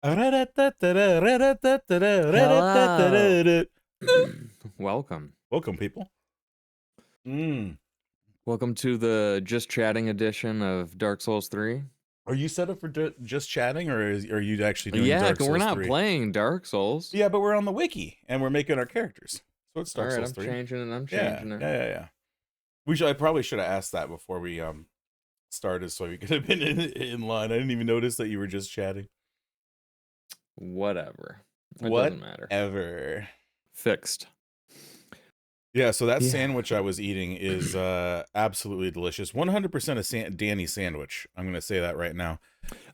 Hello. Welcome. Welcome, people. Mm. Welcome to the Just Chatting edition of Dark Souls 3. Are you set up for just chatting, or are you actually doing Yeah, Dark we're Souls not 3? playing Dark Souls. Yeah, but we're on the wiki and we're making our characters. So it's All Dark right, Souls I'm 3. changing it. I'm Yeah, changing it. yeah. I probably should have asked that before we started, so we could have been in line. I didn't even notice that you were just chatting. Whatever. It doesn't matter. Whatever. Fixed. Yeah, so that Yeah. sandwich I was eating is absolutely delicious. 100% a Danny sandwich. I'm going to say that right now.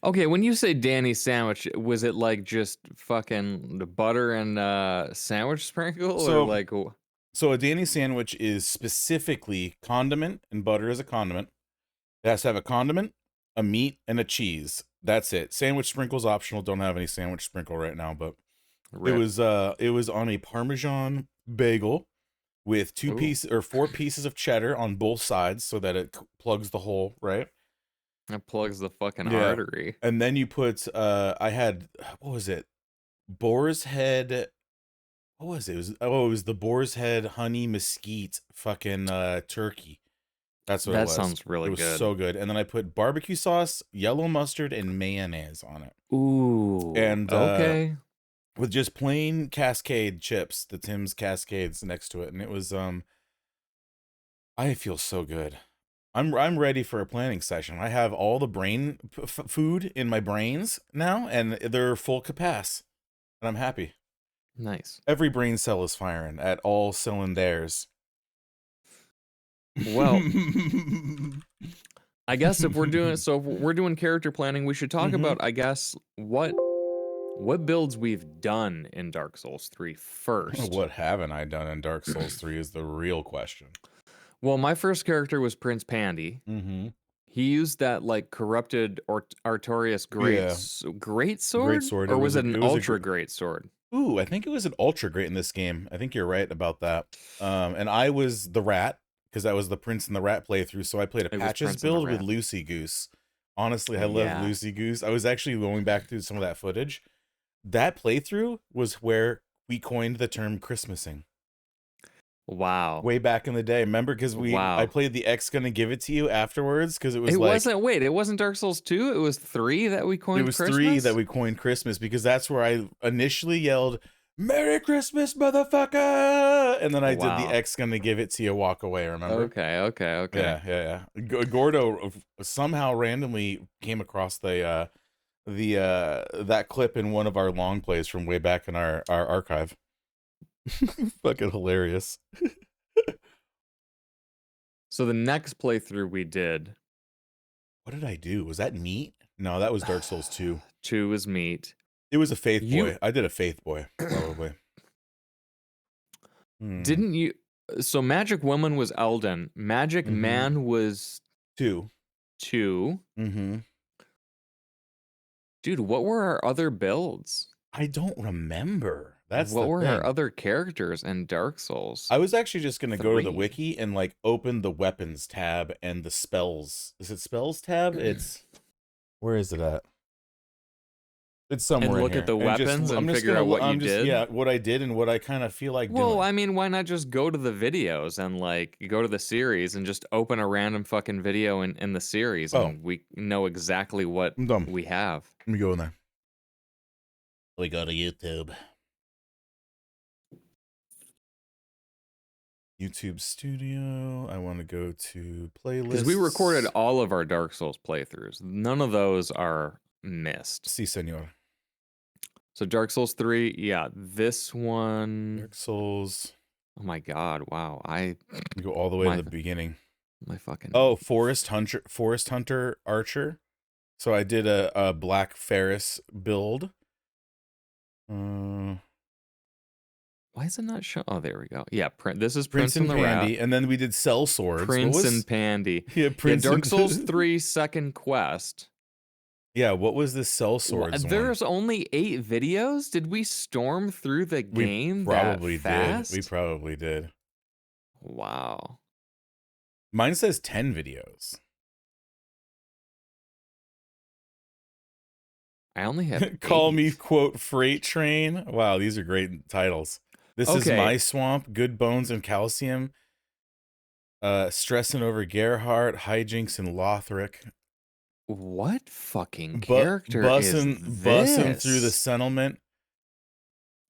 Okay, when you say Danny sandwich, was it like just fucking the butter and sandwich sprinkle, or So, like? so a Danny sandwich is specifically condiment, and butter is a condiment. It has to have a condiment, a meat, and a cheese. That's it. Sandwich sprinkle's optional. Don't have any sandwich sprinkle right now, but Rip. it was on a Parmesan bagel with four pieces of cheddar on both sides so that it plugs the hole, right? That plugs the fucking Yeah. artery. And then you put I had, what was it? Boar's head. What was it? It was the boar's head honey mesquite fucking turkey. That's what it That was. sounds really It was good. so good. And then I put barbecue sauce, yellow mustard, and mayonnaise on it. Ooh. And okay. with just plain Cascade chips, the Tim's Cascades next to it. And it was I feel so good. I'm ready for a planning session. I have all the brain food in my brains now, and they're full capacity. And I'm happy. Nice. Every brain cell is firing at all cylinders. Well, I guess if we're doing character planning, we should talk about, I guess, what builds we've done in Dark Souls 3 first. What haven't I done in Dark Souls 3 is the real question. Well, my first character was Prince Pandy. Mm-hmm. He used that like corrupted Artorias great sword? Great sword. Or was it an ultra great sword? Ooh, I think it was an ultra great in this game. I think you're right about that. And I was the rat, because that was the Prince and the Rat playthrough. So I played a patches build with Lucy Goose. Honestly, I love Lucy Goose. I was actually going back through some of that footage. That playthrough was where we coined the term Christmasing. Wow. Way back in the day. Remember? Because I played the X Gonna Give It To You afterwards, because it wasn't Dark Souls 2, it was 3 that we coined Christmas? It was 3 that we coined Christmas, because that's where I initially yelled, "Merry Christmas, motherfucker!" And then I did the X Gonna Give It To You walk away, remember? Okay. Yeah. Gordo somehow randomly came across that clip in one of our long plays from way back in our archive. Fucking hilarious. So the next playthrough we did. What did I do? Was that meat? No, that was Dark Souls 2. 2 was meat. It was a Faith Boy. I did a Faith Boy, probably. Didn't you? So Magic Woman was Elden. Magic Man was 2. Mm-hmm. Dude, what were our other builds? I don't remember. What were our other characters in Dark Souls? I was actually just going to go to the wiki and like open the weapons tab and the spells. Is it spells tab? Where is it at? It's somewhere and look in here. At the weapons and figure out what you did? Yeah, what I did and what I kind of feel like doing. Well, I mean, why not just go to the videos and like go to the series and just open a random fucking video in the series and we know exactly what we have. Let me go in there. We go to YouTube. YouTube Studio. I want to go to playlists. Because we recorded all of our Dark Souls playthroughs. None of those are missed. Si, senor. So Dark Souls 3, yeah. This one... Dark Souls... Oh my god, wow. I go all the way to the beginning. My fucking... Oh, Forest Hunter Archer. So I did a Black Ferris build. Why is it not showing? Oh, there we go. Yeah, this is Prince and Pandy, and then we did Cell Swords. Prince and Pandy. Yeah, Dark Souls 3 second quest. Yeah, what was this Cell Swords There's only 8 videos? Did we storm through the game that fast? We probably did. Wow. Mine says 10 videos. I only have Call 8. Me, quote, Freight Train. Wow, these are great titles. This is My Swamp, Good Bones and Calcium. Stressing Over Gerhardt, Hijinks and Lothric. What fucking character is this? Bussin' through the settlement.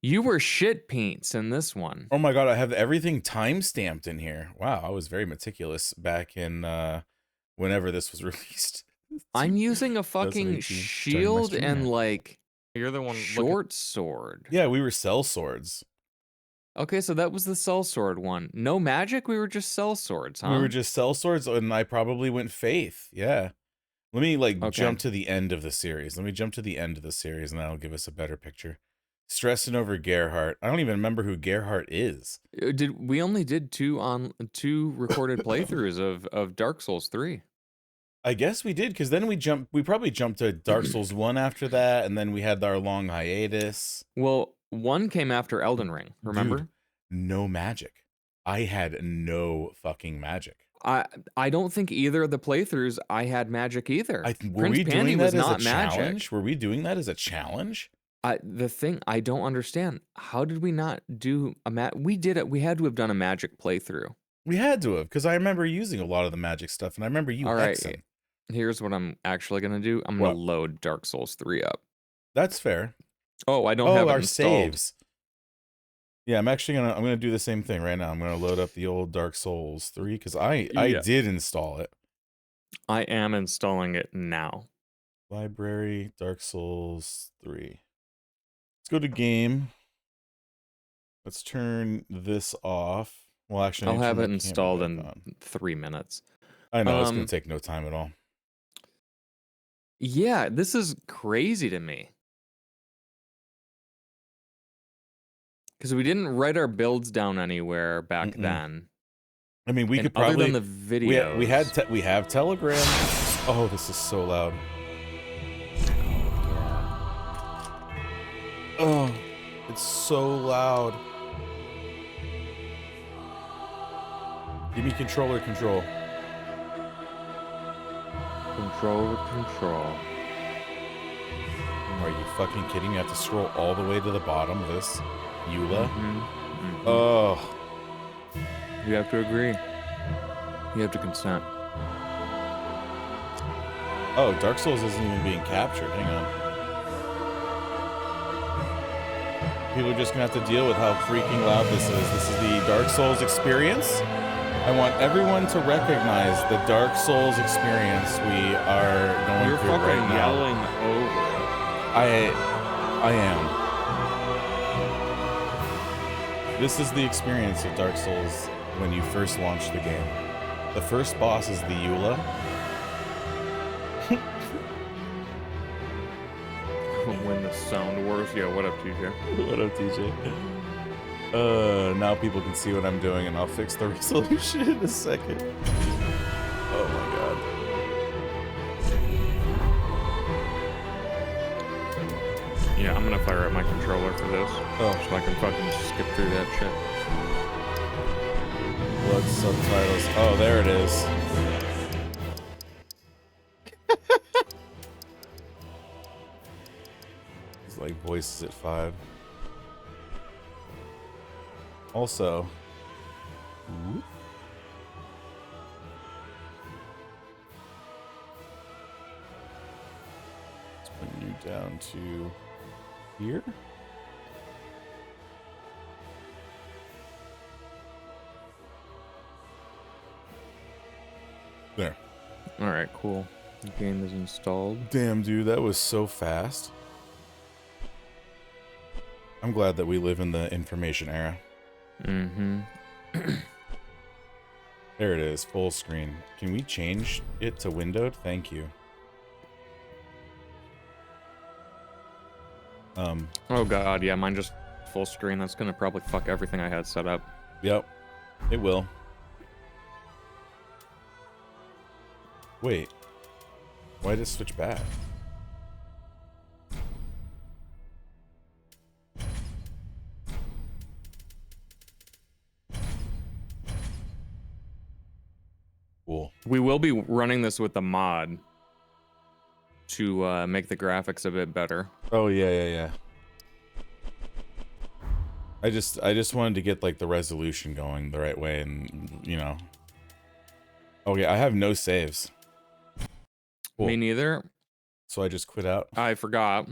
You were shit paints in this one. Oh my god, I have everything time stamped in here. Wow, I was very meticulous back in whenever this was released. I'm using a fucking shield and like you're the one short sword. Yeah, we were cell swords. Okay, so that was the cell sword one. No magic, we were just cell swords, huh? We were just cell swords, and I probably went faith. Yeah. Let me jump to the end of the series. Let me jump to the end of the series, and that'll give us a better picture. Stressing Over Gerhardt. I don't even remember who Gerhardt is. We only did 2 recorded playthroughs of Dark Souls 3. I guess we did, because then we probably jumped to Dark Souls 1 after that, and then we had our long hiatus. Well, 1 came after Elden Ring, remember? Dude, no magic. I had no fucking magic. I don't think either of the playthroughs I had magic either. Were we doing that as a challenge? Were we doing that as a challenge? The thing I don't understand, how did we not do we did it. We had to have done a magic playthrough. We had to have, because I remember using a lot of the magic stuff, and I remember you hexing. Here's what I'm actually going to do. I'm going to load Dark Souls 3 up. That's fair. Oh, I don't have our installed. Saves. Yeah, I'm gonna do the same thing right now. I'm gonna load up the old Dark Souls 3 because I did install it. I am installing it now. Library, Dark Souls 3. Let's go to game. Let's turn this off. Well, actually, I'll have it installed in 3 minutes. I know it's gonna take no time at all. Yeah, this is crazy to me. Because we didn't write our builds down anywhere back then. I mean, we could probably, other than the videos. We have Telegram. Oh, this is so loud. Oh, it's so loud. Give me controller control. Control. Are you fucking kidding me? I have to scroll all the way to the bottom of this. Eula? Oh. You have to agree. You have to consent. Oh, Dark Souls isn't even being captured. Hang on. People are just gonna have to deal with how freaking loud this is. This is the Dark Souls experience. I want everyone to recognize the Dark Souls experience we are going through right now. You're fucking yelling over it. I am. This is the experience of Dark Souls when you first launch the game. The first boss is the Eula. When the sound wars. Yeah, what up, TJ? What up, TJ? Now people can see what I'm doing, and I'll fix the resolution in a second. Oh my god. Yeah, I'm gonna fire up my controller for this. Oh, so I can fucking skip through that shit. Blood subtitles. Oh, there it is. It's like voices at 5. Also, let's bring you down to here. There. All right, cool. The game is installed. Damn, dude, that was so fast. I'm glad that we live in the information era. Mm-hmm. There it is, full screen. Can we change it to windowed? Thank you. Oh god, yeah, mine just full screen. That's gonna probably fuck everything I had set up. Yep, it will. Wait, why did it switch back? Cool. We will be running this with the mod. to make the graphics a bit better. Oh yeah. I just wanted to get like the resolution going the right way, and you know. Okay, I have no saves. Cool. Me neither. So I just quit out. I forgot.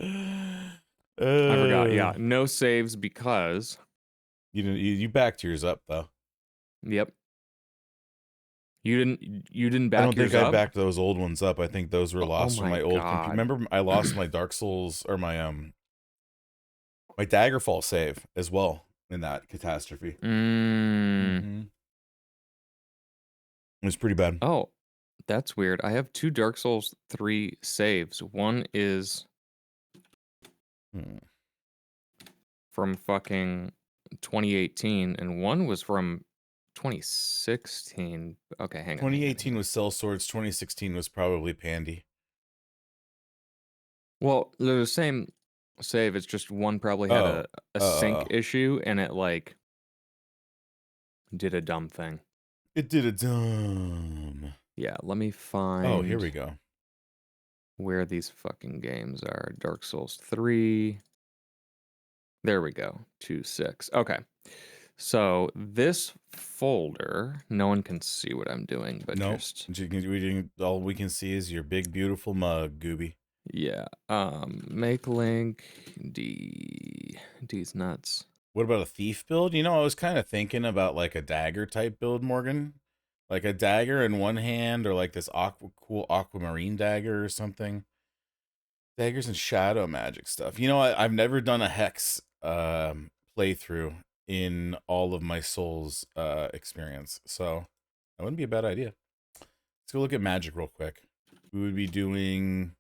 I forgot. Yeah, no saves because you backed yours up though. Yep. You didn't back. I don't think I backed those old ones up. I think those were lost from my old computer. Remember, I lost my Dark Souls or my my Daggerfall save as well in that catastrophe. It was pretty bad. Oh, that's weird. I have 2 Dark Souls 3 saves. One is from fucking 2018, and one was from 2016. Okay, hang on. 2018 was Cell Swords. 2016 was probably Pandy. Well, they're the same save. It's just one probably had a sync issue, and it like did a dumb thing. It did a dumb. Yeah, let me find. Oh, here we go. Where these fucking games are. Dark Souls 3. There we go. 2.6. Okay. So this folder, no one can see what I'm doing, but just all we can see is your big beautiful mug, Gooby. Yeah. Make link D's nuts. What about a thief build? You know, I was kind of thinking about like a dagger type build, Morgan. Like a dagger in one hand, or like this cool aquamarine dagger or something. Daggers and shadow magic stuff. You know, I've never done a hex playthrough in all of my Souls experience, so that wouldn't be a bad idea. Let's go look at magic real quick. We would be doing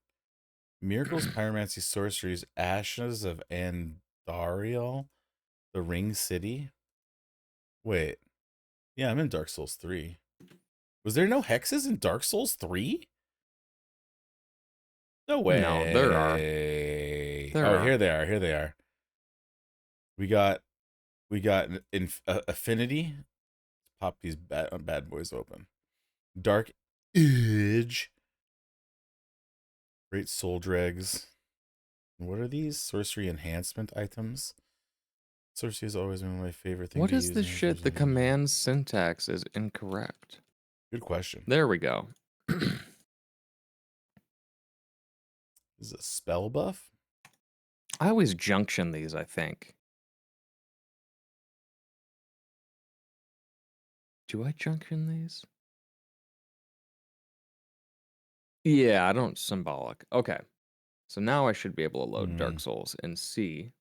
Miracles, Pyromancy, Sorceries, Ashes of Andariel, the Ring City. Wait. Yeah, I'm in Dark Souls 3. Was there no hexes in Dark Souls 3? No way. No, there are. Here they are. Here they are. We got Affinity. Pop these bad boys open. Dark Edge. Great Soul Dregs. What are these? Sorcery enhancement items. Sorcery has always been my favorite thing. What is this shit? The command syntax is incorrect. Good question. There we go. Is it a spell buff? I always junction these, I think. Do I junction these? Yeah, I don't symbolic. Okay. So now I should be able to load Dark Souls and see.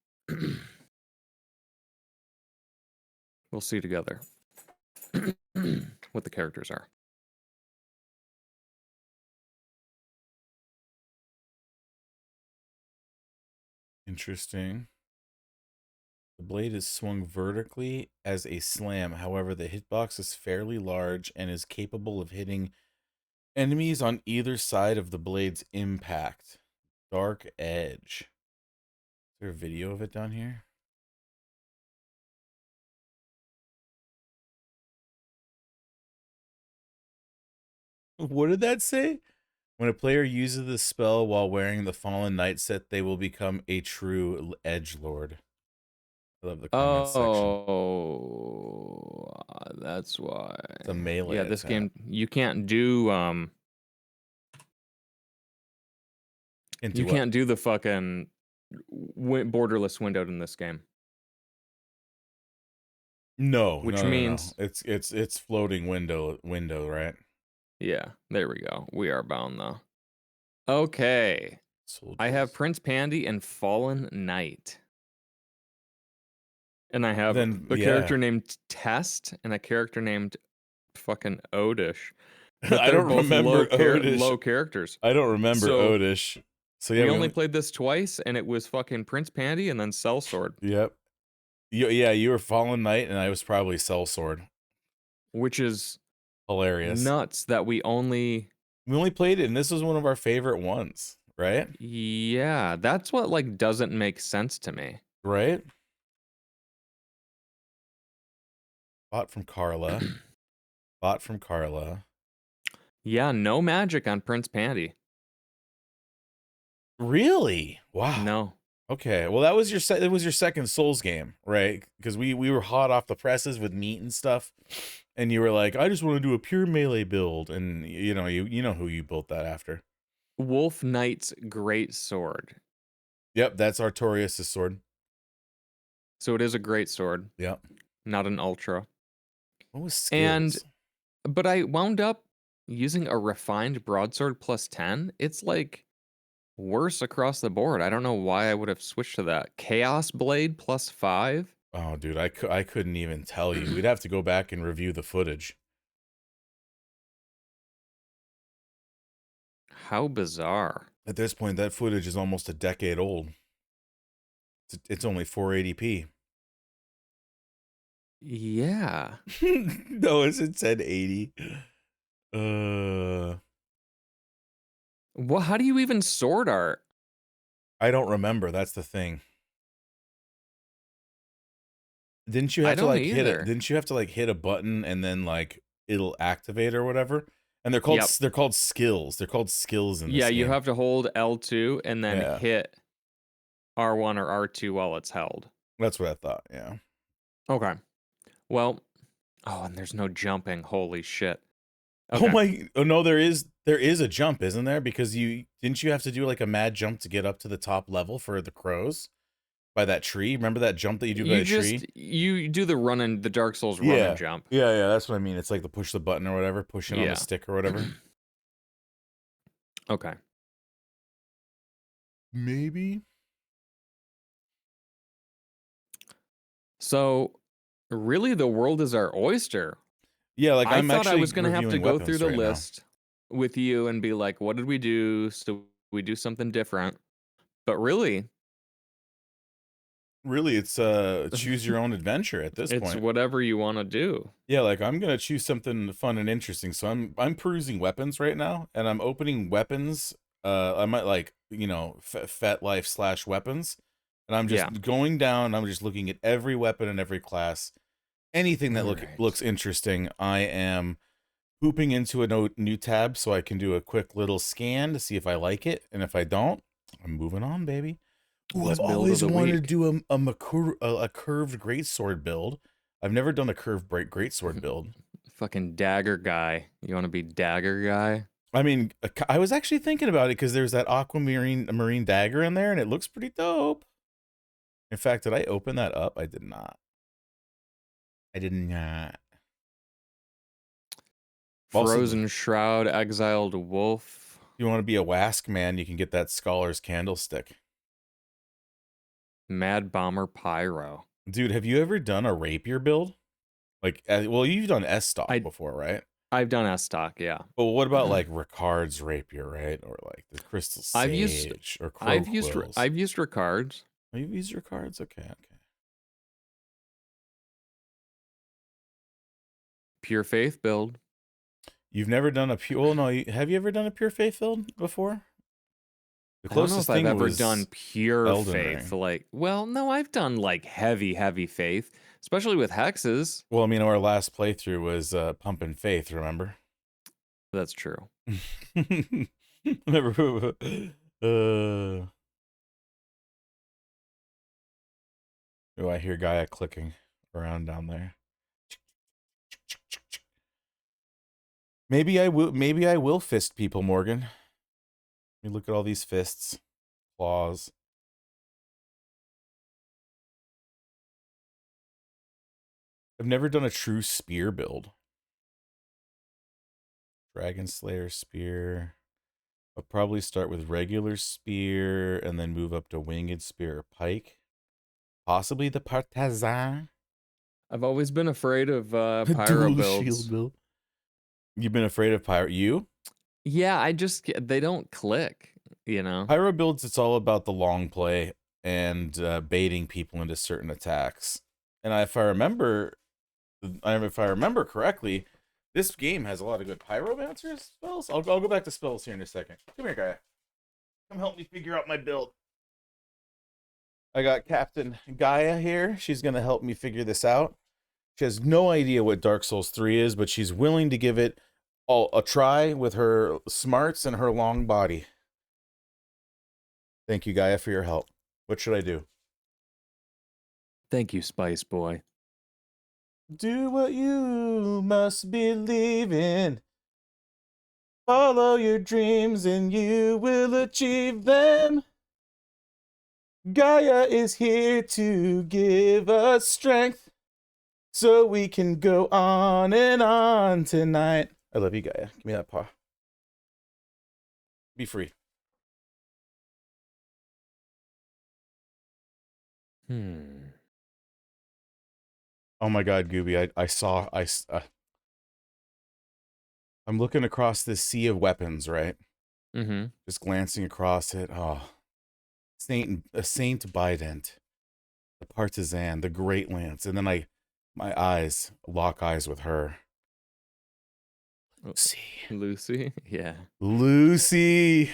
We'll see together what the characters are. Interesting. The blade is swung vertically as a slam. However, the hitbox is fairly large and is capable of hitting enemies on either side of the blade's impact. Dark Edge. Is there a video of it down here? What did that say? When a player uses the spell while wearing the Fallen Knight set, they will become a true edgelord. I love the comment section. Oh, that's why. It's a melee. Yeah, this game you can't do can't do the fucking borderless windowed in this game. No, which means it's floating window, right? Yeah, there we go. We are bound though. Okay. Soldiers. I have Prince Pandy and Fallen Knight. And I have a character named Test and a character named fucking Odish. I don't remember low characters. I don't remember Odish. So yeah, we only played this twice, and it was fucking Prince Pandy and then Sellsword. Yep. You were Fallen Knight, and I was probably Sellsword. Which is hilarious. Nuts that we only played it, and this was one of our favorite ones, right? Yeah, that's what like doesn't make sense to me. Right? Bought from Carla. Yeah, no magic on Prince Pandy. Really? Wow. No. Okay. Well, that was your it was your second Souls game, right? Because we were hot off the presses with meat and stuff, and you were like, I just want to do a pure melee build, and you know who you built that after. Wolf Knight's Great Sword. Yep, that's Artorias' sword. So it is a great sword. Yep. Not an ultra. What was And skills? but I wound up using a refined broadsword plus 10. It's like worse across the board. I don't know why I would have switched to that. Chaos Blade plus 5. Oh, dude, I couldn't even tell you. We'd have to go back and review the footage. How bizarre. At this point, that footage is almost a decade old. It's only 480p. Yeah. No, it said 80. Well, how do you even sword art? I don't remember. That's the thing. Didn't you I have to don't like hit it? either. Didn't you have to like hit a button and then like it'll activate or whatever? And Yep. they're called skills. They're called skills in Yeah, this you game. have to hold L2 and then Yeah, hit R1 or R2 while it's held. that's what I thought. Yeah. Okay. Well, oh, and there's no jumping. Holy shit. Oh Okay. my! Oh no, there is a jump, isn't there? Because you have to do like a mad jump to get up to the top level for the crows by that tree. Remember that jump that you do by the tree? You do the the Dark Souls run and Yeah, jump. yeah. That's what I mean. It's like the push the button or whatever, pushing on the Yeah. stick or whatever. Okay. Maybe. So, really, the world is our oyster. Yeah, like I I'm thought I actually was going to have to reviewing go through weapons the right now. list with you and be like, what did we do? So we do something different. But really, Really, it's choose your own adventure at this it's point. whatever you want to do. Yeah, like I'm gonna choose something fun and interesting. So I'm perusing weapons right now, and I'm opening weapons. I might like Fet Life / weapons, and I'm Yeah. just going down. I'm just looking at every weapon in every class. Anything that All right. looks interesting, I am hooping into a new tab so I can do a quick little scan to see if I like it, and if I don't, I'm moving on, baby. Ooh, I've What's build of always the wanted to week? do a curved greatsword build. I've never done a curved greatsword build. Fucking dagger guy. You want to be dagger guy? I mean, I was actually thinking about it because there's that aquamarine marine dagger in there, and it looks pretty dope. In fact, did I open that up? I did not. I did not. Also, Frozen Shroud, Exiled Wolf, if you want to be a Wask man, you can get that Scholar's Candlestick. Mad Bomber Pyro. Dude, have you ever done a rapier build? Like, well, you've done S stock I before, right? I've done S stock, yeah. But what about like Ricard's rapier, right? Or like the Crystal I've used Sage or Crow Quills? I've used Ricards. Oh, you've used Ricard's? Okay, okay. Pure Faith build. You've never done a pure. Well, no. Have you ever done a pure faith build before? The I don't know closest if I've thing ever done was pure Elden faith. Ring. Like, well, no, I've done like heavy faith, especially with hexes. Well, I mean, our last playthrough was Pumpin' Faith. Remember? That's true. Remember? Oh, I hear Gaia clicking around down there. Maybe I will. Maybe I will fist people, Morgan. Let me look at all these fists, claws. I've never done a true spear build. Dragon Slayer spear. I'll probably start with regular spear and then move up to winged spear or pike. Possibly the partisan. I've always been afraid of pyro Dual shield builds. build. You've been afraid of pyro? You? Yeah, they don't click, you know. Pyro builds, it's all about the long play and baiting people into certain attacks. And if I remember correctly, this game has a lot of good pyromancer spells. I'll go back to spells here in a second. Come here, guy. Come help me figure out my build. I got Captain Gaia here. She's going to help me figure this out. She has no idea what Dark Souls 3 is, but she's willing to give it a try with her smarts and her long body. Thank you, Gaia, for your help. What should I do? Thank you, Spice Boy. Do what you must believe in. Follow your dreams and you will achieve them. Gaia is here to give us strength so we can go on and on tonight. I love you, Gaia. Give me that paw. Be free. Oh my God, Gooby! I'm looking across this sea of weapons, right? Mm-hmm. Just glancing across it. Oh, Saint Bident, the Partisan, the Great Lance, and then my eyes lock eyes with her. Lucy. Lucy? Yeah. Lucy.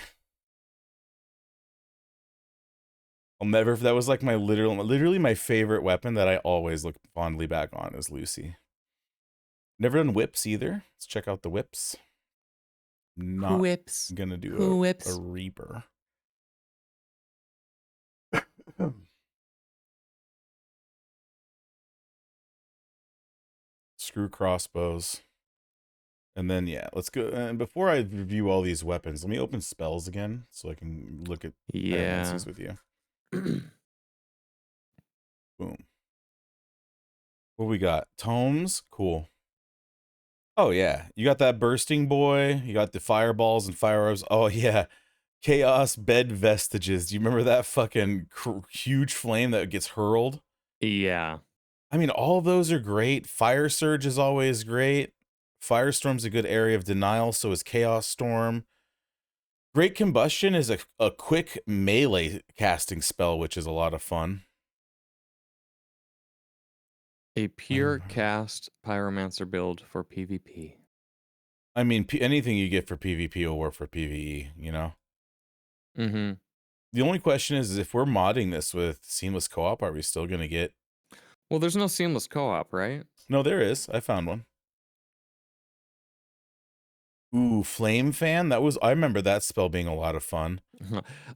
I'll never. That was like my literally my favorite weapon that I always look fondly back on is Lucy. Never done whips either. Let's check out the whips. Not whips. Gonna do Who a whips? Reaper. Screw crossbows. And then, yeah, let's go. And before I review all these weapons, let me open spells again so I can look at pyromancies with you. Boom. What we got? Tomes? Cool. Oh, yeah. You got that bursting boy. You got the fireballs and fire arrows. Oh, yeah. Chaos bed vestiges. Do you remember that fucking huge flame that gets hurled? Yeah. I mean, all those are great. Fire Surge is always great. Firestorm's a good area of denial, so is Chaos Storm. Great Combustion is a quick melee casting spell, which is a lot of fun. A pure cast pyromancer build for PvP. I mean, anything you get for PvP will work for PvE, you know? Mm-hmm. The only question is if we're modding this with seamless co-op, are we still going to get... Well, there's no seamless co-op, right? No, there is. I found one. Ooh, Flame Fan? I remember that spell being a lot of fun.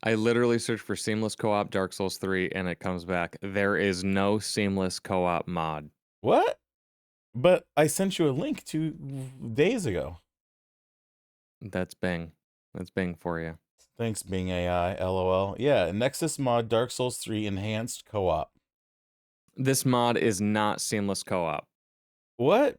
I literally searched for seamless co-op Dark Souls 3 and it comes back. There is no seamless co-op mod. What? But I sent you a link 2 days ago. That's Bing. That's Bing for you. Thanks, Bing AI. LOL. Yeah, Nexus mod Dark Souls 3 enhanced co-op. This mod is not seamless co-op. What?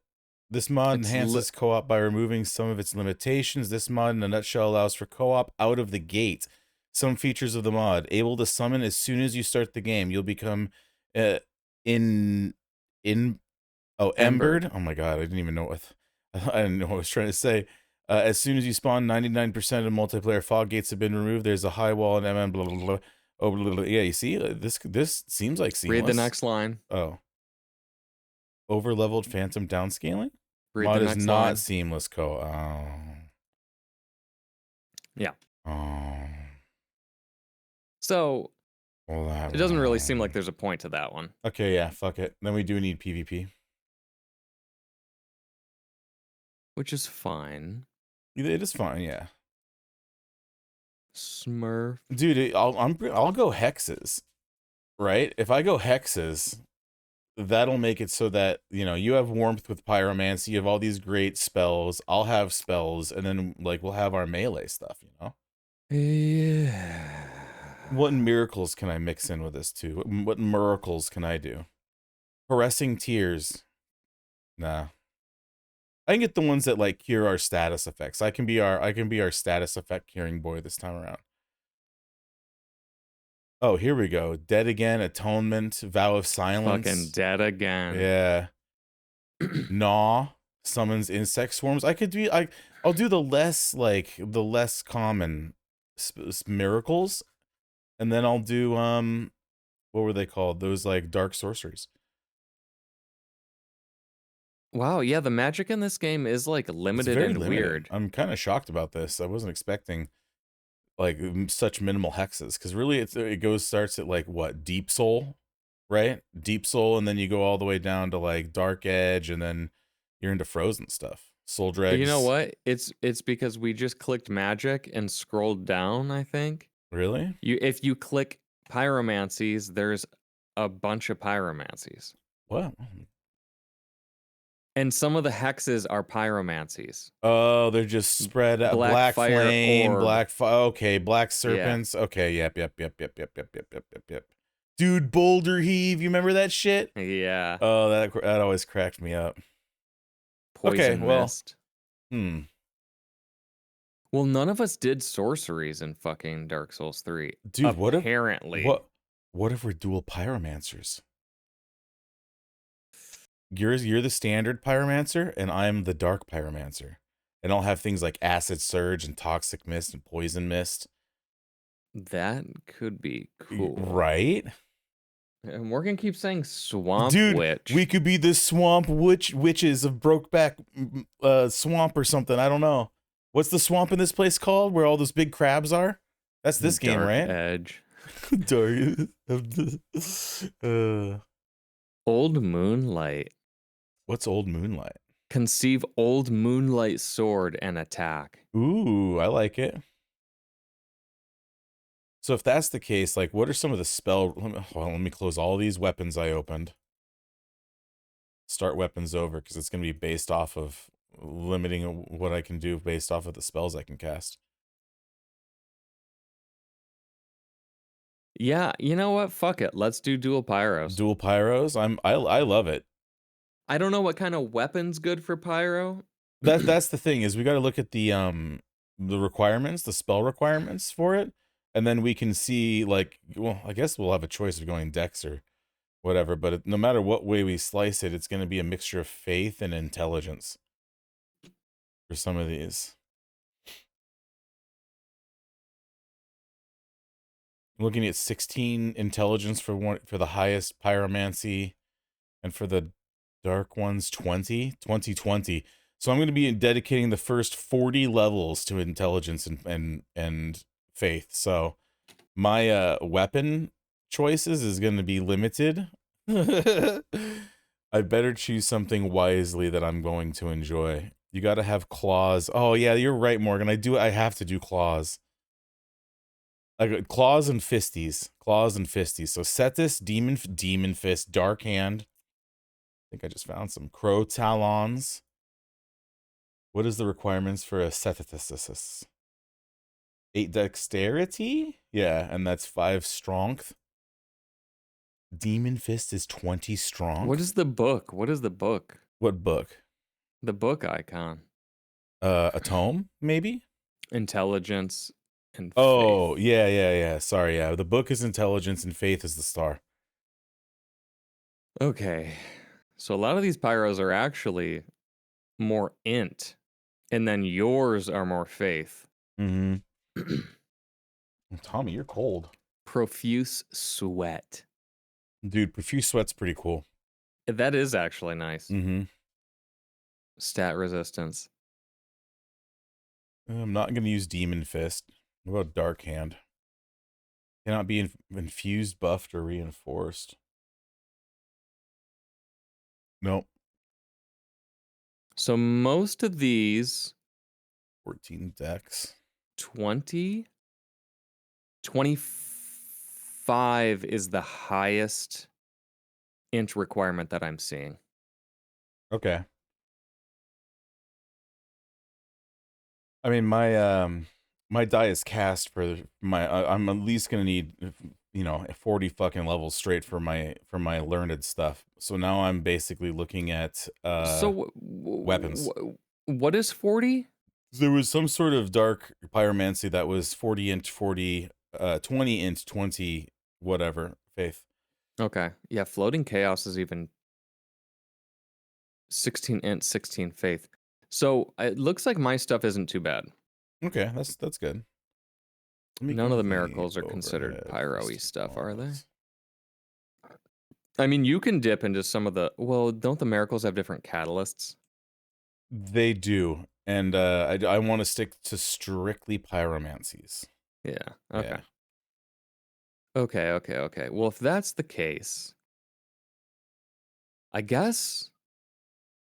This mod enhances co-op by removing some of its limitations. This mod, in a nutshell, allows for co-op out of the gate. Some features of the mod: able to summon as soon as you start the game. You'll become embered. Oh my God, I didn't even know what I didn't know what I was trying to say. As soon as you spawn, 99% of multiplayer fog gates have been removed. There's a high wall and MM. Blah, blah, blah. Oh, blah, blah, blah. Yeah, you see, this seems like seamless. Read the next line. Oh. Over-leveled phantom downscaling? Read mod the is next not line. seamless Yeah. Oh. So Well, it doesn't really seem like there's a point to that one. Okay, yeah, fuck it. Then we do need PvP. Which is fine. It is fine, yeah. Smurf. Dude, I'll go hexes. Right? If I go hexes, that'll make it so that, you know, you have warmth with pyromancy, you have all these great spells, I'll have spells, and then like we'll have our melee stuff, you know? Yeah. What miracles can I mix in with this too? What miracles can I do? Caressing tears. Nah. I can get the ones that like cure our status effects. I can be our status effect curing boy this time around. Oh, here we go. Dead Again, Atonement, Vow of Silence. Fucking dead again. Yeah. Gnaw summons insect swarms. I'll do the less common miracles, and then I'll do what were they called? Those like dark sorceries. Wow, yeah, the magic in this game is like limited and limited. weird. I'm kind of shocked about this. I wasn't expecting like such minimal hexes, because really starts at like what, Deep Soul, right? Deep Soul, and then you go all the way down to like Dark Edge, and then you're into Frozen stuff. Soul You know dregs. what? It's because we just clicked magic and scrolled down, I think. Really? If you click pyromancies, there's a bunch of pyromancies. What? And some of the hexes are pyromancies. Oh, they're just spread out. Black Black fire flame, orb. okay, black Yeah. serpents. Okay, yep. Dude, Boulder Heave, you remember that shit? Yeah. Oh, that always cracked me up. Okay, Poison well, mist. hmm. Well, none of us did sorceries in fucking Dark Souls 3. Dude, Apparently. what if we're dual pyromancers? You're the standard pyromancer, and I'm the dark pyromancer. And I'll have things like acid surge and toxic mist and poison mist. That could be cool. Right? And Morgan keeps saying swamp Dude, we witch. could be the swamp witches of Brokeback Swamp or something. I don't know. What's the swamp in this place called where all those big crabs are? That's this game, Dark right? Edge. Dark. Old Moonlight. What's Old Moonlight? Conceive Old Moonlight sword and attack. Ooh, I like it. So if that's the case, like, what are some of the spell? Let me close all these weapons I opened. Start weapons over, because it's going to be based off of limiting what I can do based off of the spells I can cast. Yeah, you know what? Fuck it. Let's do dual pyros. Dual pyros. I love it. I don't know what kind of weapon's good for pyro. That's the thing, is we got to look at the requirements, the spell requirements for it, and then we can see, like, well, I guess we'll have a choice of going dex or whatever, but no matter what way we slice it, it's going to be a mixture of faith and intelligence for some of these. I'm looking at 16 intelligence for the highest pyromancy, and for the dark ones 20. So I'm going to be dedicating the first 40 levels to intelligence and faith. So my weapon choices is going to be limited. I better choose something wisely that I'm going to enjoy. You got to have claws. Oh yeah, you're right, Morgan. I have to do claws. Like claws and fisties. So set this demon fist, dark hand. I think I just found some crow talons. What is the requirements for a setathesis? 8 dexterity? Yeah, and that's 5 strength. Demon fist is 20 strong. What is the book? What is the book? What book? The book icon. A tome, maybe? Intelligence and Oh, faith. yeah. Sorry, yeah. The book is intelligence and faith is the star. Okay. So a lot of these pyros are actually more int, and then yours are more faith. Mm-hmm. Tommy, you're cold. Profuse sweat. Dude, profuse sweat's pretty cool. That is actually nice. Mm-hmm. Stat resistance. I'm not going to use demon fist. What about dark hand? Cannot be infused, buffed, or reinforced. Nope. So most of these 14 dex. 20, 25 is the highest int requirement that I'm seeing. Okay. I mean, my die is cast for my. I'm at least gonna need 40 fucking levels straight for my learned stuff. So now I'm basically looking at So weapons. What is 40? There was some sort of dark pyromancy that was 40 int 20 int 20 whatever faith. Okay. Yeah, floating chaos is even 16 int 16 faith. So it looks like my stuff isn't too bad. Okay, that's good. None of the miracles are considered pyro-y stuff, are they? I mean, you can dip into some of the... Well, don't the miracles have different catalysts? They do. And I want to stick to strictly pyromancies. Yeah. Okay. Yeah. Okay. Well, if that's the case, I guess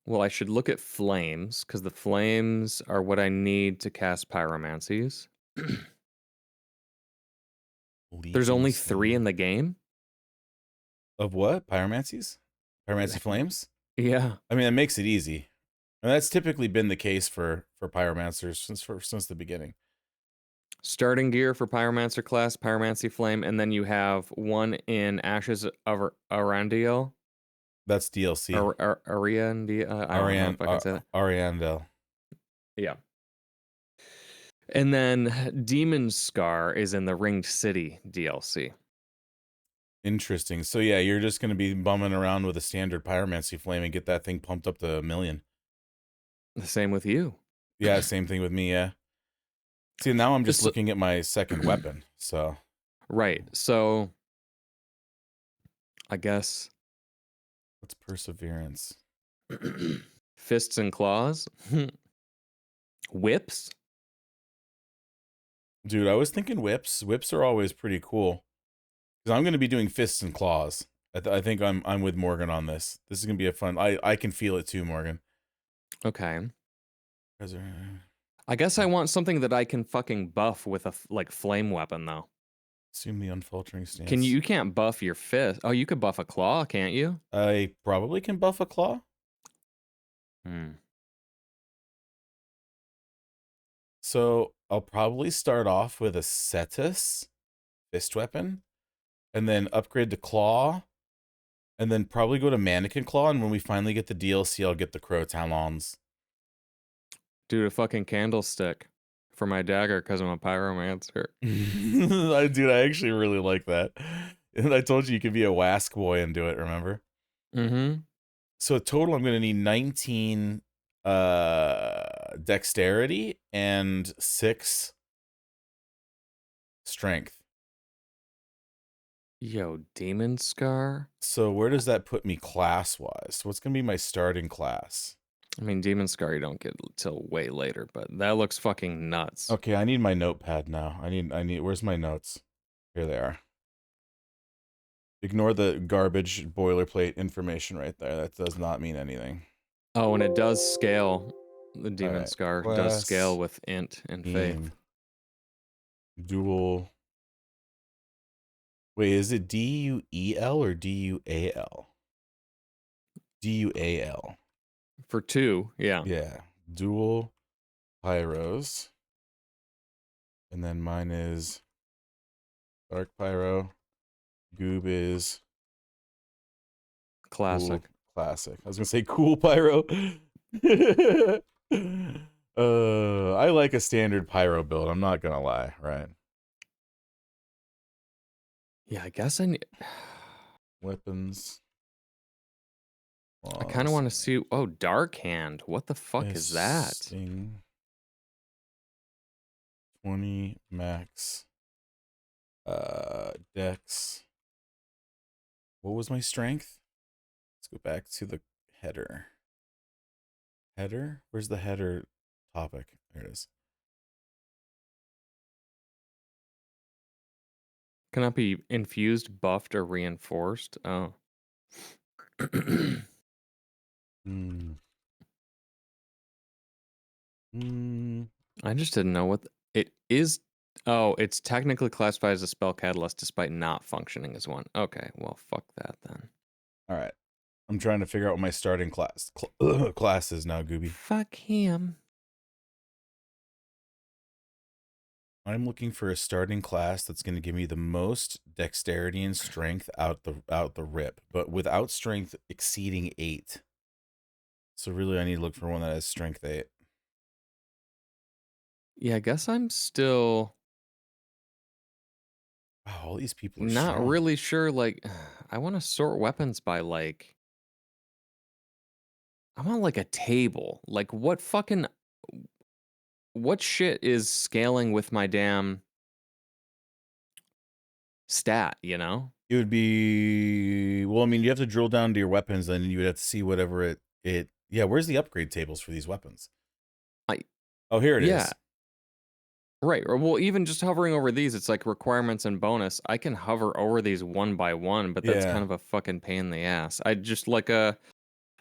Well, I should look at flames, because the flames are what I need to cast pyromancies. There's Leaping only 3 slime. in the game? Of what? Pyromancies? Pyromancy flames? Yeah. I mean, that makes it easy. And that's typically been the case for pyromancers since the beginning. Starting gear for Pyromancer class, Pyromancy Flame, and then you have one in Ashes of Arandiel. That's DLC. Ariandiel. I don't know if I can say that. Ariandel. Yeah. And then Demon Scar is in the Ringed City DLC. Interesting. So yeah, you're just going to be bumming around with a standard pyromancy flame and get that thing pumped up to 1,000,000. The same with you. Yeah, same thing with me, yeah. See, now I'm just So- looking at my second weapon, so. Right. So I guess What's perseverance? fists and claws. Whips. Dude, I was thinking whips. Whips are always pretty cool. Because I'm going to be doing fists and claws. I think I'm with Morgan on this. This is going to be a fun. I can feel it too, Morgan. Okay. I guess I want something that I can fucking buff with a flame weapon though. Assume the unfaltering stance. You can't buff your fist. Oh, you could buff a claw, can't you? I probably can buff a claw. So I'll probably start off with a Cetus fist weapon, and then upgrade to claw, and then probably go to mannequin claw. And when we finally get the DLC, I'll get the crow talons. Dude, a fucking candlestick for my dagger because I'm a pyromancer. Dude, I actually really like that. And I told you could be a Wask boy and do it, remember? Mm-hmm. So total, I'm going to need 19 dexterity and 6 strength. Yo, Demon Scar? So where does that put me class-wise? What's going to be my starting class? I mean, Demon Scar you don't get till way later, but that looks fucking nuts. Okay, I need my notepad now. I need where's my notes? Here they are. Ignore the garbage boilerplate information right there. That does not mean anything. Oh, and it does scale. The Demon right. Scar Class, does scale with int and faith. Dual. Wait, is it D-U-E-L or D-U-A-L? D-U-A-L. For 2, yeah. Yeah. Dual pyros. And then mine is Dark Pyro. Goob is Classic. Cool. Classic. I was gonna say cool pyro. I like a standard pyro build. I'm not gonna lie, right? Yeah, I guess I need... Weapons. I kind of want to see... Oh, Dark Hand. What the fuck is that? 20 max. Dex. What was my strength? Let's go back to the header. Header? Where's the header topic? There it is. Cannot be infused, buffed, or reinforced. Oh. I just didn't know what it is. Oh, it's technically classified as a spell catalyst despite not functioning as one. Okay, well, fuck that then. All right. I'm trying to figure out what my starting class class is now, Gooby. Fuck him. I'm looking for a starting class that's going to give me the most dexterity and strength out the rip, but without strength exceeding 8. So really, I need to look for one that has strength 8. Yeah, I guess I'm still... Wow, all these people are not strong. really sure, like... I want to sort weapons by, like... I want, like, a table. Like, what fucking... What shit is scaling with my damn... stat, you know? It would be... Well, I mean, you have to drill down to your weapons, then you would have to see whatever it... Yeah, where's the upgrade tables for these weapons? Oh, here it is. Right. Or well, even just hovering over these, it's like requirements and bonus. I can hover over these one by one, but that's kind of a fucking pain in the ass. I just like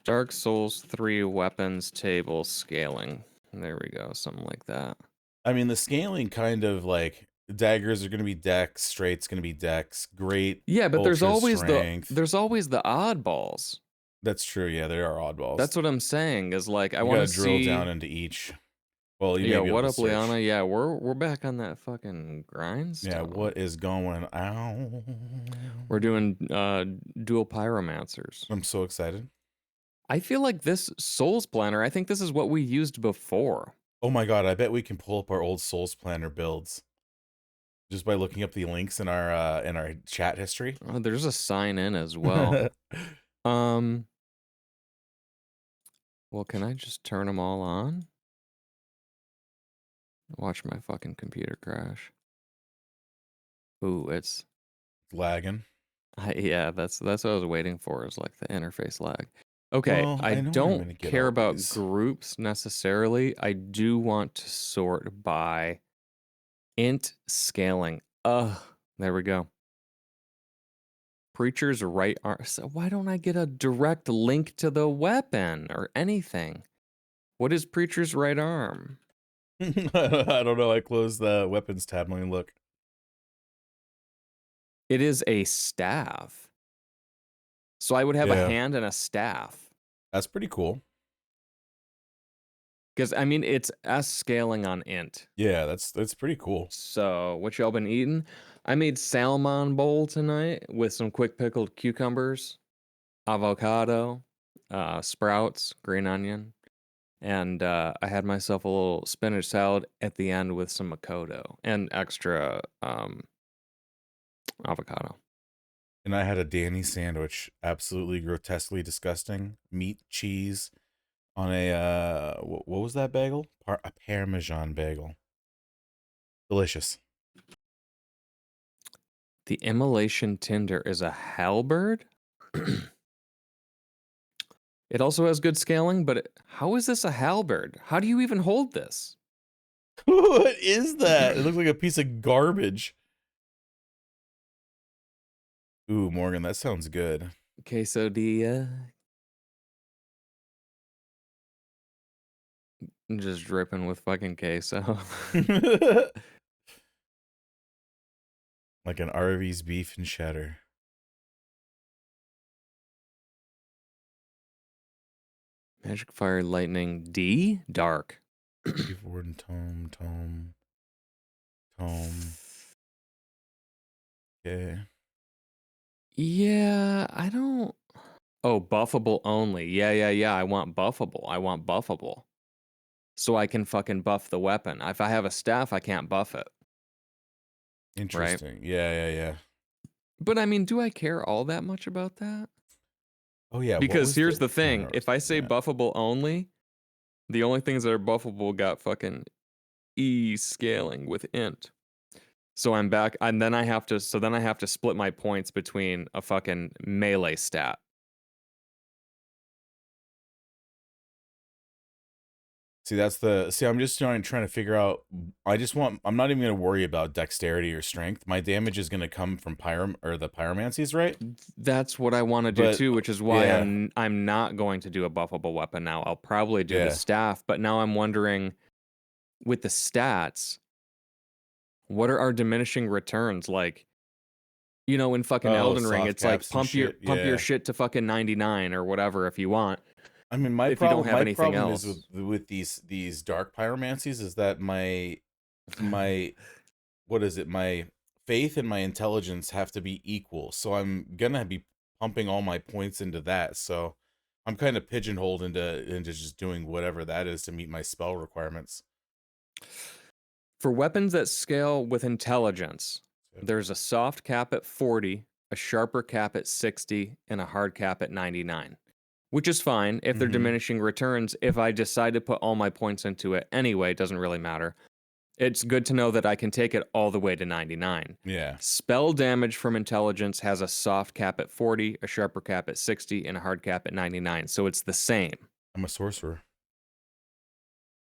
Dark Souls 3 weapons table scaling. There we go, something like that. I mean, the scaling kind of like daggers are going to be dex, straight's going to be dex, great. Yeah, but Ultra strength. there's always the oddballs. That's true. Yeah, there are oddballs. That's what I'm saying. Is like I you want gotta to drill see. down into each. Well, you Yeah, may be able what to up, search. Liana? Yeah, we're back on that fucking grindstone. Yeah, what is going on? We're doing dual pyromancers. I'm so excited. I feel like this Souls Planner, I think this is what we used before. Oh my god, I bet we can pull up our old Souls Planner builds just by looking up the links in our chat history. Oh, there's a sign in as well. Well, can I just turn them all on? Watch my fucking computer crash. Ooh, it's lagging. Yeah, that's what I was waiting for, is like the interface lag. Okay, Well, I know don't care about these. groups necessarily. I do want to sort by int scaling. There we go. Preacher's right arm. So why don't I get a direct link to the weapon or anything? What is Preacher's right arm? I don't know. I closed the weapons tab. Let me look. It is a staff. So I would have a hand and a staff. That's pretty cool. Because, I mean, it's S scaling on int. Yeah, that's pretty cool. So, what y'all been eating? I made salmon bowl tonight with some quick pickled cucumbers, avocado, sprouts, green onion, and I had myself a little spinach salad at the end with some Makoto and extra avocado. And I had a Danny sandwich, absolutely grotesquely disgusting. Meat, cheese on a what was that bagel? A Parmesan bagel. Delicious. The immolation tinder is a halberd. It also has good scaling, but how is this a halberd? How do you even hold this? What is that? It looks like a piece of garbage. Ooh, Morgan, that sounds good. Quesadilla. Just dripping with fucking queso. Like an Arby's beef and cheddar. Magic Fire Lightning D? Dark. Keyboard and tome. Okay. Yeah, I don't... Oh, buffable only. Yeah. I want buffable. So I can fucking buff the weapon. If I have a staff, I can't buff it. Interesting. Right? Yeah. But I mean, do I care all that much about that? Oh yeah. Because here's the thing. If I say yeah. buffable only, the only things that are buffable got fucking E scaling with int. So I'm back, and then I have to split my points between a fucking melee stat. See, I'm just trying to figure out. I'm not even going to worry about dexterity or strength. My damage is going to come from the pyromancies, right? That's what I want to do too, which is why I'm not going to do a buffable weapon now. I'll probably do the staff, but now I'm wondering, with the stats, what are our diminishing returns like? You know, in fucking Elden Ring, it's like pump your shit to fucking 99 or whatever if you want. I mean, my problem is with these dark pyromancies is that my what is it? My faith and my intelligence have to be equal. So I'm gonna be pumping all my points into that. So I'm kind of pigeonholed into just doing whatever that is to meet my spell requirements. For weapons that scale with intelligence, there's a soft cap at 40, a sharper cap at 60, and a hard cap at 99. Which is fine if they're diminishing returns. If I decide to put all my points into it anyway, it doesn't really matter. It's good to know that I can take it all the way to 99. Yeah. Spell damage from intelligence has a soft cap at 40, a sharper cap at 60, and a hard cap at 99. So it's the same. I'm a sorcerer.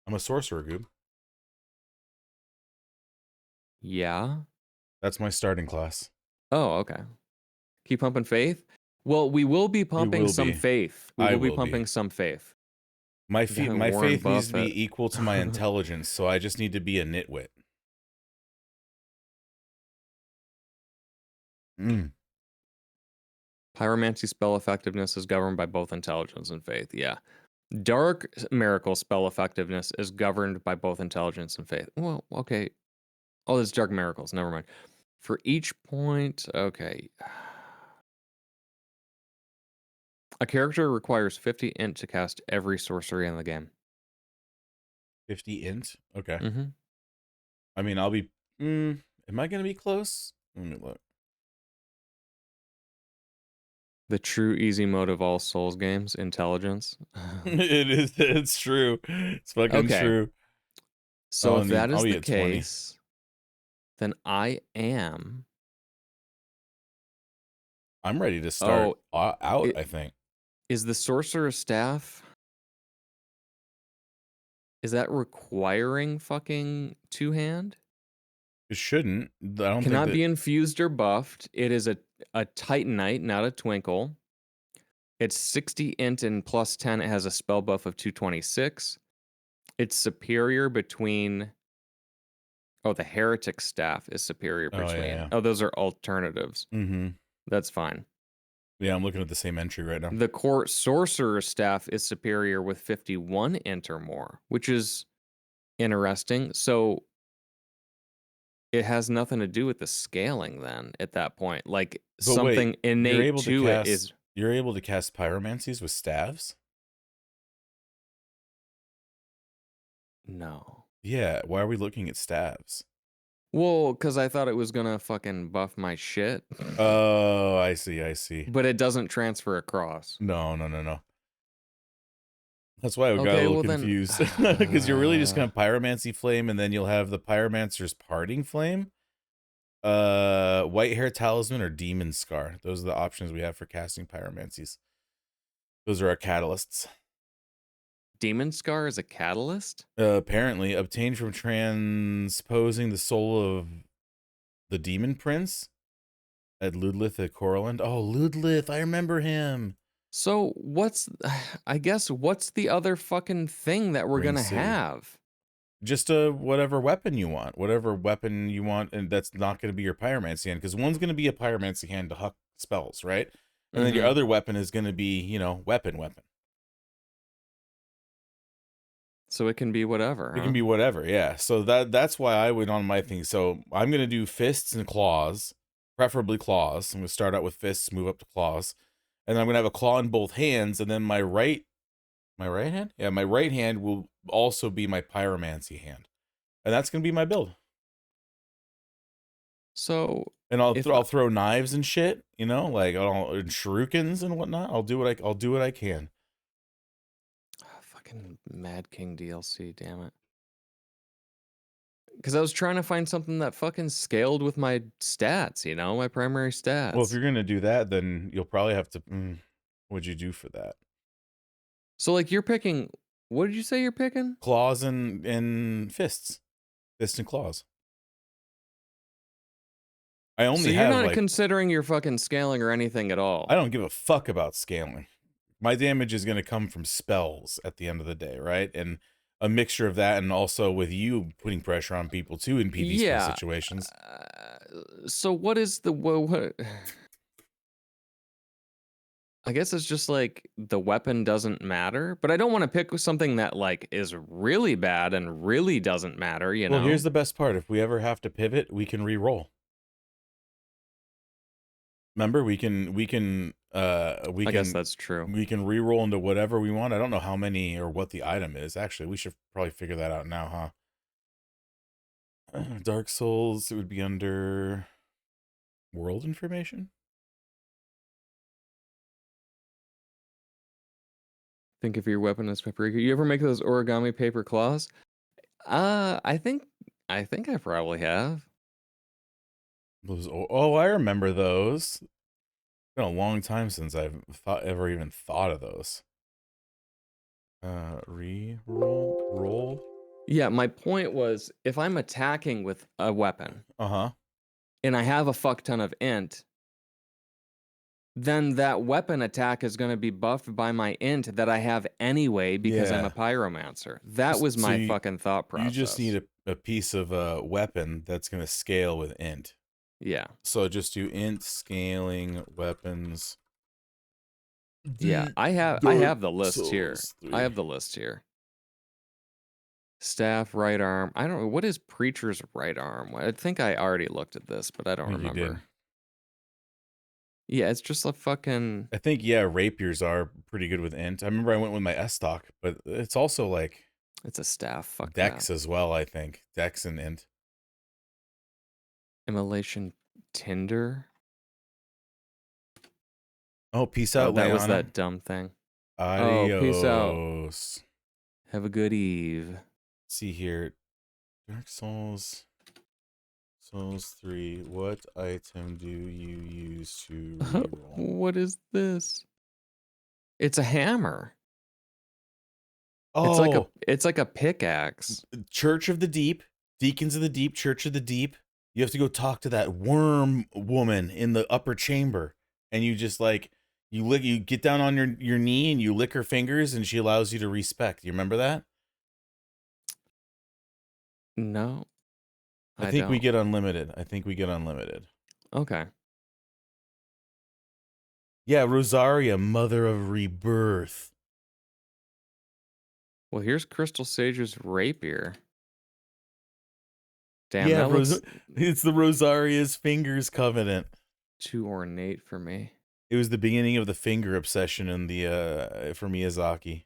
Goob. Yeah? That's my starting class. Oh, okay. Keep pumping faith? Well, we will be We pumping will some be. faith. We I will be will be. pumping some faith. My Warren faith needs to Buffett. be equal to my intelligence, so I just need to be a nitwit. Mm. Pyromancy spell effectiveness is governed by both intelligence and faith. Yeah. Dark miracle spell effectiveness is governed by both intelligence and faith. Well, okay. Oh, it's dark miracles. Never mind. For each point, okay. A character requires 50 int to cast every sorcery in the game. 50 int? Okay. Mm-hmm. I mean, I'll be... am I going to be close? Let me look. The true easy mode of all Souls games, intelligence. It is. It's true. It's fucking Okay. true. So if that I'll is be the at 20. case, then I am... I'm ready to start out, I think. Is the Sorcerer's Staff... Is that requiring fucking two-hand? It shouldn't. I don't think Cannot that... be infused or buffed. It is a Titanite, not a Twinkle. It's 60 int and plus 10. It has a spell buff of 226. It's superior between... Oh, the Heretic Staff is superior between... yeah. Oh, those are alternatives. Mm-hmm. That's fine. Yeah, I'm looking at the same entry right now. The Court Sorcerer's Staff is superior with 51 int or more, which is interesting. So it has nothing to do with the scaling then at that point. Like But something wait, innate to it is... You're able to cast pyromancies with staves? No. Yeah, why are we looking at staves? Well, because I thought it was going to fucking buff my shit. Oh, I see. But it doesn't transfer across. No. That's why I got a Okay, little well confused. then... Because you're really just going to pyromancy flame, and then you'll have the pyromancer's parting flame, white hair talisman, or demon scar. Those are the options we have for casting pyromancies. Those are our catalysts. Demon Scar is a catalyst? Apparently, obtained from transposing the soul of the demon prince at Ludlith at Coralland. Oh, Ludlith, I remember him. So what's... I guess what's the other fucking thing that we're going to have? Just whatever weapon you want. Whatever weapon you want, and that's not going to be your pyromancy hand, because one's going to be a pyromancy hand to huck spells, right? And then your other weapon is going to be, weapon. So it can be whatever. It can be whatever, yeah. So that's why I went on my thing. So I'm going to do fists and claws, preferably claws. I'm going to start out with fists, move up to claws. And then I'm going to have a claw in both hands, and then my right hand? Yeah, my right hand will also be my pyromancy hand. And that's going to be my build. So, and I'll throw knives and shit, and shurikens and whatnot. I'll do what I can. Fucking Mad King DLC, damn it. Because I was trying to find something that fucking scaled with my stats, my primary stats. Well, if you're gonna do that, then you'll probably have to. What'd you do for that? So, you're picking. What did you say you're picking? Claws and fists, fists and claws. I only so you're not considering your fucking scaling or anything at all. I don't give a fuck about scaling. My damage is going to come from spells at the end of the day, right? And a mixture of that, and also with you putting pressure on people too in PvP situations. So what is the what? I guess it's just the weapon doesn't matter, but I don't want to pick something that is really bad and really doesn't matter, Well, here's the best part. If we ever have to pivot, we can re-roll. Remember, we can I guess that's true. We can re-roll into whatever we want. I don't know how many or what the item is. Actually, we should probably figure that out now, huh? Dark Souls, it would be under world information. Think if your weapon is paprika. You ever make those origami paper claws? I think I probably have. Those, I remember those. It's been a long time since I've ever even thought of those. Roll. Yeah, my point was, if I'm attacking with a weapon, and I have a fuck ton of int, then that weapon attack is going to be buffed by my int that I have anyway because I'm a Yeah. pyromancer. That was So my fucking thought you just process. need a piece of a weapon that's going to scale with int. Yeah. So just do int scaling weapons. Yeah. I Dark have the list here. Souls I 3. have the list here. Staff, right arm. I don't know. What is Preacher's right arm? I think I already looked at this, but I don't I think you did. remember. Yeah, it's just a fucking. I think, yeah, rapiers are pretty good with int. I remember I went with my S stock, but it's also like It's a staff. Fuck dex that. as well, I think. Dex and int. Immolation Tinder. Oh, peace Oh, out, that was Leona. that dumb thing. Oh, peace out. Adios. Have a good eve. Let's see here. Dark Souls. Souls 3. What item do you use to reroll? What is this? It's a hammer. Oh, It's like a pickaxe. Church of the Deep, Deacons of the Deep, Church of the Deep. You have to go talk to that worm woman in the upper chamber, and you just like you get down on your knee and you lick her fingers, and she allows you to respect. You remember that? No, I I think we don't. get unlimited. I think we get unlimited. Okay. Yeah, Rosaria, Mother of Rebirth. Well, here's Crystal Sage's rapier. Damn, Yeah, that looks it's the Rosaria's Fingers Covenant. too ornate for me. It was the beginning of the finger obsession in the for Miyazaki.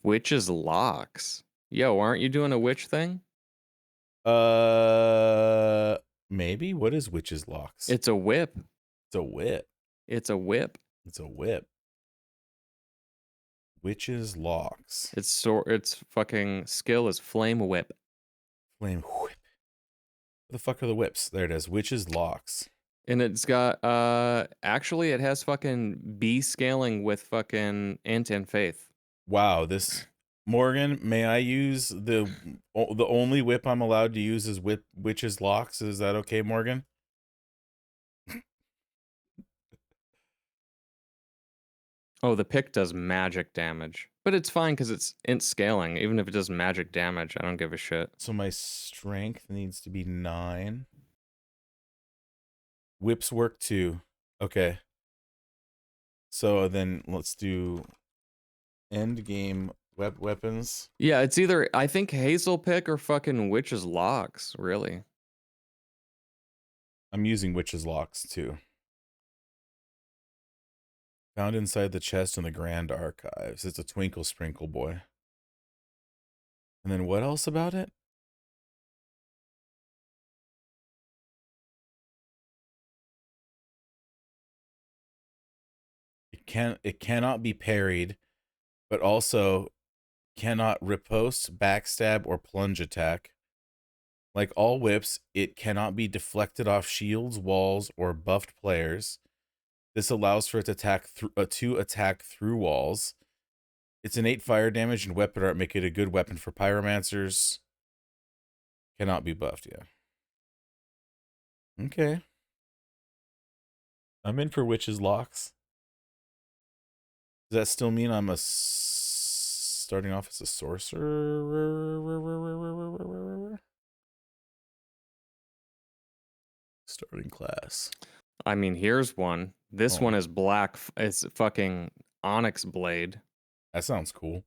Witch's locks. Yo, aren't you doing a witch thing? Maybe. What is Witch's Locks? It's a whip. It's a whip. It's a whip. It's a whip. Witch's Locks. Its fucking skill is flame whip. Flame whip. What the fuck are the whips? There it is. Witch's Locks. And it's got actually it has fucking B scaling with fucking int and faith. Wow, this Morgan, may I use the only whip I'm allowed to use is Witch's Locks? Is that okay, Morgan? Oh, the pick does magic damage. But it's fine because it's int scaling. Even if it does magic damage, I don't give a shit. So my strength needs to be 9. Whips work too. Okay. So then let's do end game weapons. Yeah, it's either I think Hazel pick or fucking Witch's locks, really. I'm using Witch's Locks too. Found inside the chest in the Grand Archives. It's a Twinkle Sprinkle Boy. And then what else about it? It cannot be parried, but also cannot riposte, backstab, or plunge attack. Like all whips, it cannot be deflected off shields, walls, or buffed players. This allows for it to attack through walls. Its innate fire damage and weapon art make it a good weapon for pyromancers. Cannot be buffed, yeah. Okay. I'm in for Witch's Locks. Does that still mean I'm starting off as a sorcerer? Starting class. I mean, here's one. This one is black. It's fucking onyx blade. That sounds cool.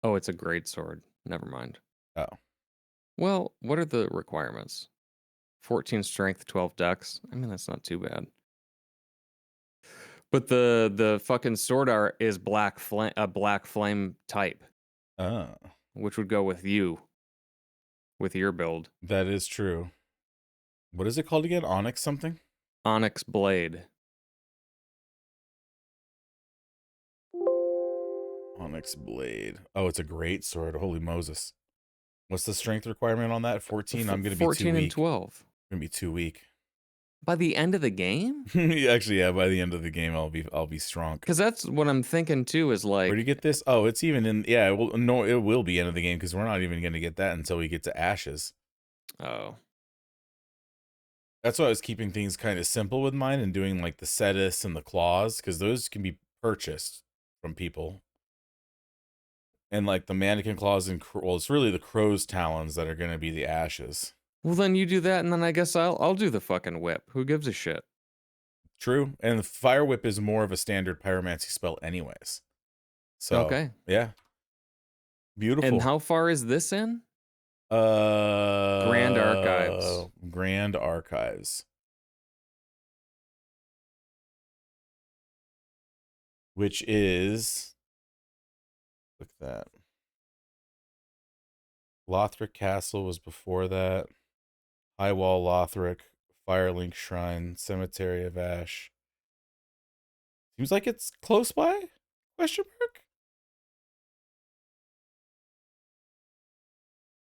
Oh, it's a great sword. Never mind. Oh. Well, what are the requirements? 14 strength, 12 dex. I mean, that's not too bad. But the fucking sword art is a black flame type. Oh. Which would go with you. With your build. That is true. What is it called again? Onyx something? Onyx blade. Onyx blade. Oh, it's a great sword. Holy Moses. What's the strength requirement on that? 14? I'm going to be too weak. 14 and 12. I'm going to be too weak. By the end of the game? Actually, yeah, by the end of the game I'll be strong. Cuz that's what I'm thinking too is like where do you get this? Oh, it's even in yeah, it will be end of the game cuz we're not even going to get that until we get to Ashes. Oh. That's why I was keeping things kind of simple with mine and doing like the Cetus and the claws, because those can be purchased from people. And like the mannequin claws and well, it's really the crow's talons that are going to be the ashes. Well, then you do that, and then I guess I'll do the fucking whip. Who gives a shit? True. And the fire whip is more of a standard pyromancy spell, anyways. So Okay. yeah, And beautiful. how far is this in? Grand Archives. Grand Archives, which is, look at that. Lothric Castle was before that. High Wall Lothric, Firelink Shrine, Cemetery of Ash. Seems like it's close by? Question mark?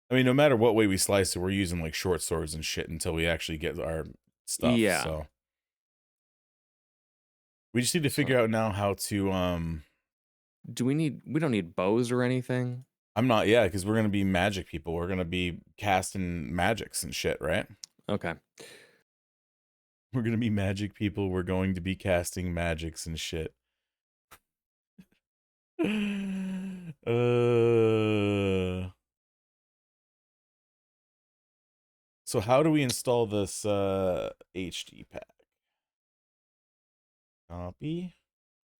I mean, no matter what way we slice it, we're using like short swords and shit until we actually get our stuff. Yeah. So we just need to So figure out now how to we don't need bows or anything? I'm not, yeah, because we're gonna be magic people. We're gonna be casting magics and shit, right? Okay. We're gonna be magic people. We're going to be casting magics and shit. So how do we install this HD pack? Copy.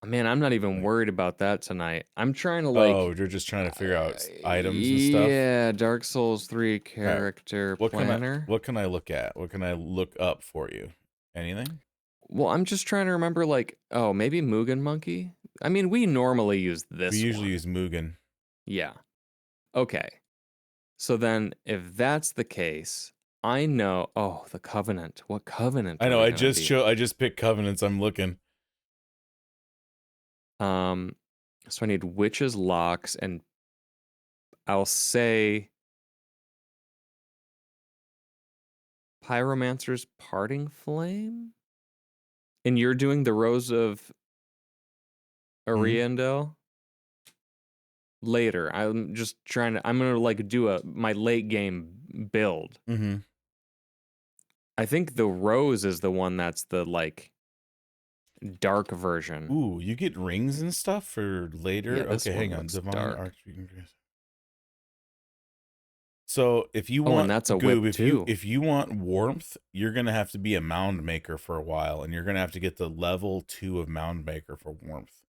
Man, I'm not even worried about that tonight. I'm trying to Oh, like you're just trying to figure out items and stuff. yeah, Dark Souls 3 All right. character What can I planner. what can I look at? What can I look up for you? Anything? Well, I'm just trying to remember like, oh, maybe Mugen Monkey? I mean, we normally use We this usually one. use Mugen. Yeah. Okay. So then if that's the case, I know, oh, the Covenant. What Covenant I are know. we I gonna just be? I just picked Covenants. I'm looking. Um, so I need Witch's Locks, and I'll say Pyromancer's Parting Flame? And you're doing the Rose of Mhm. Ariandel? Later. I'm just trying to I'm gonna like do my late game build. Mhm. I think the Rose is the one that's the like dark version. Ooh, you get rings and stuff for Yeah, later. this Okay, one hang on. looks Divine dark. Arch. So if you Oh, and want that's a Goob, whip too. if you want warmth, you're gonna have to be a mound maker for a while, and you're gonna have to get the level 2 of mound maker for warmth.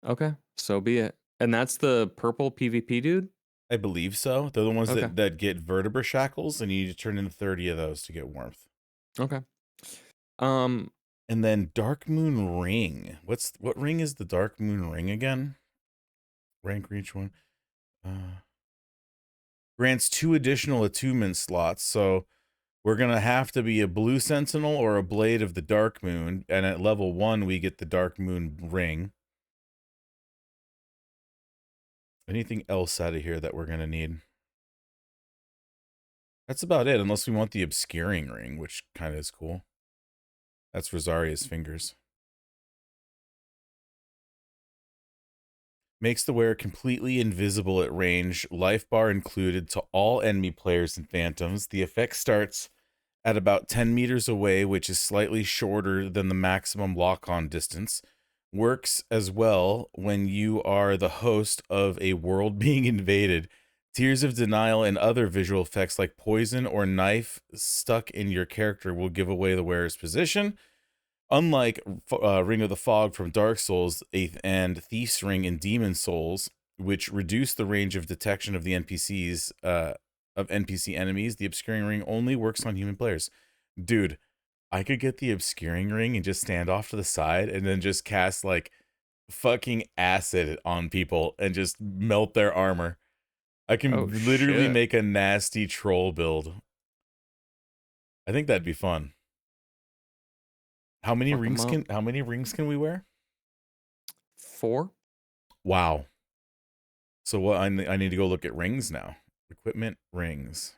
Okay, so be it. And that's the purple PvP dude? I believe so. They're the ones Okay. that get vertebra shackles, and you need to turn in 30 of those to get warmth. Okay. Um, And then Dark Moon Ring. What ring is the Dark Moon Ring again? Rank reach one. Grants 2 additional attunement slots, so we're gonna have to be a blue sentinel or a blade of the Dark Moon, and at level 1 we get the Dark Moon Ring. Anything else out of here that we're gonna need? That's about it, unless we want the obscuring ring, which kind of is cool. That's Rosaria's fingers. Makes the wearer completely invisible at range, life bar included to all enemy players and phantoms. The effect starts at about 10 meters away, which is slightly shorter than the maximum lock-on distance. Works as well when you are the host of a world being invaded. Tears of Denial and other visual effects like poison or knife stuck in your character will give away the wearer's position. Unlike Ring of the Fog from Dark Souls and Thief's Ring in Demon Souls, which reduce the range of detection of the NPCs, of NPC enemies, the Obscuring Ring only works on human players. Dude, I could get the Obscuring Ring and just stand off to the side and then just cast like fucking acid on people and just melt their armor. I oh can literally shit. make a nasty troll build. I think that'd be fun. Fuck them up. How many rings can we wear? 4? Wow. So what I need to go look at rings now. Equipment rings.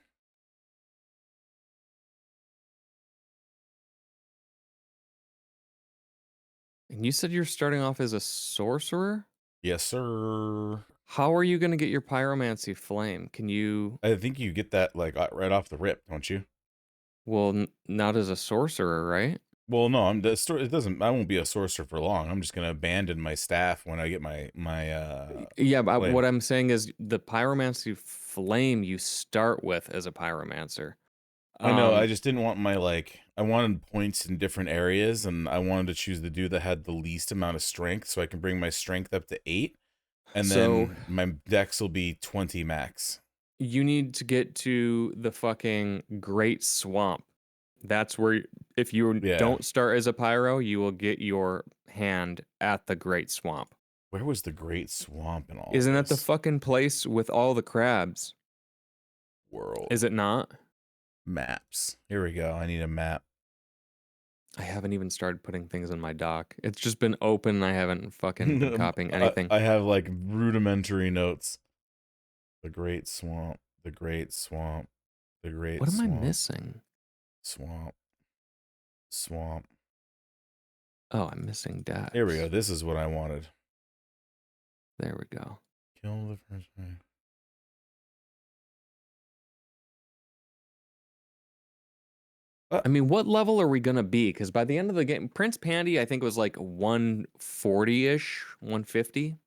And you said you're starting off as a sorcerer? Yes, sir. How are you gonna get your pyromancy flame? Can you I think you get that like right off the rip, don't you? Well, not as a sorcerer, right? Well, no, it doesn't. I won't be a sorcerer for long. I'm just gonna abandon my staff when I get my Yeah, but flame. what I'm saying is the pyromancy flame you start with as a pyromancer. I know. I Um, just didn't want my like. I wanted points in different areas, and I wanted to choose the dude that had the least amount of strength, so I can bring my strength up to 8, and so then my dex will be 20 max. you need to get to the fucking Great Swamp. That's where, if you Yeah. don't start as a pyro, you will get your hand at the Great Swamp. Where was the Great Swamp in all Isn't that the this? fucking place with all the crabs? World Is it not? maps. Here we go. I need a map. I haven't even started putting things in my dock. It's just been open. I haven't fucking been copying anything. I have like rudimentary notes. The Great Swamp. The Great Swamp. The Great What am I Swamp. missing? Swamp. Swamp. Oh, I'm missing Here we go. Dax. This is what I wanted. There we go. Kill the first man. I mean, what level are we gonna be? Because by the end of the game, Prince Pandy, I think was like 140-ish, 150.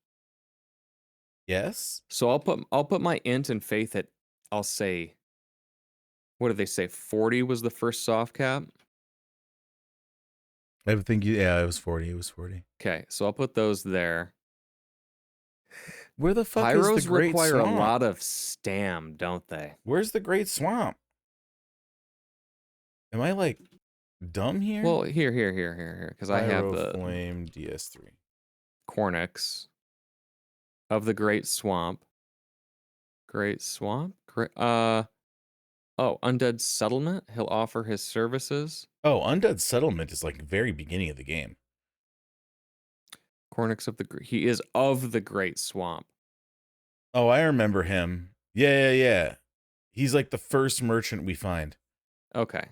Yes. So I'll put my int and faith at, I'll say, what did they say? 40 was the first soft cap. I think you. Yeah, it was 40. It was 40. Okay, so I'll put those there. Where the fuck is the Pyros Great require a Swamp? lot of stam, don't they? Where's the Great Swamp? Am I like dumb here? Well, here, because I have Pyro the Flame DS3. Cornix of the Great Swamp. Great Swamp? Oh, Undead Settlement. He'll offer his services. Oh, Undead Settlement is like very beginning of the game. Cornix of the he is of the Great Swamp. Oh, I remember him. Yeah. He's like the first merchant we find. Okay,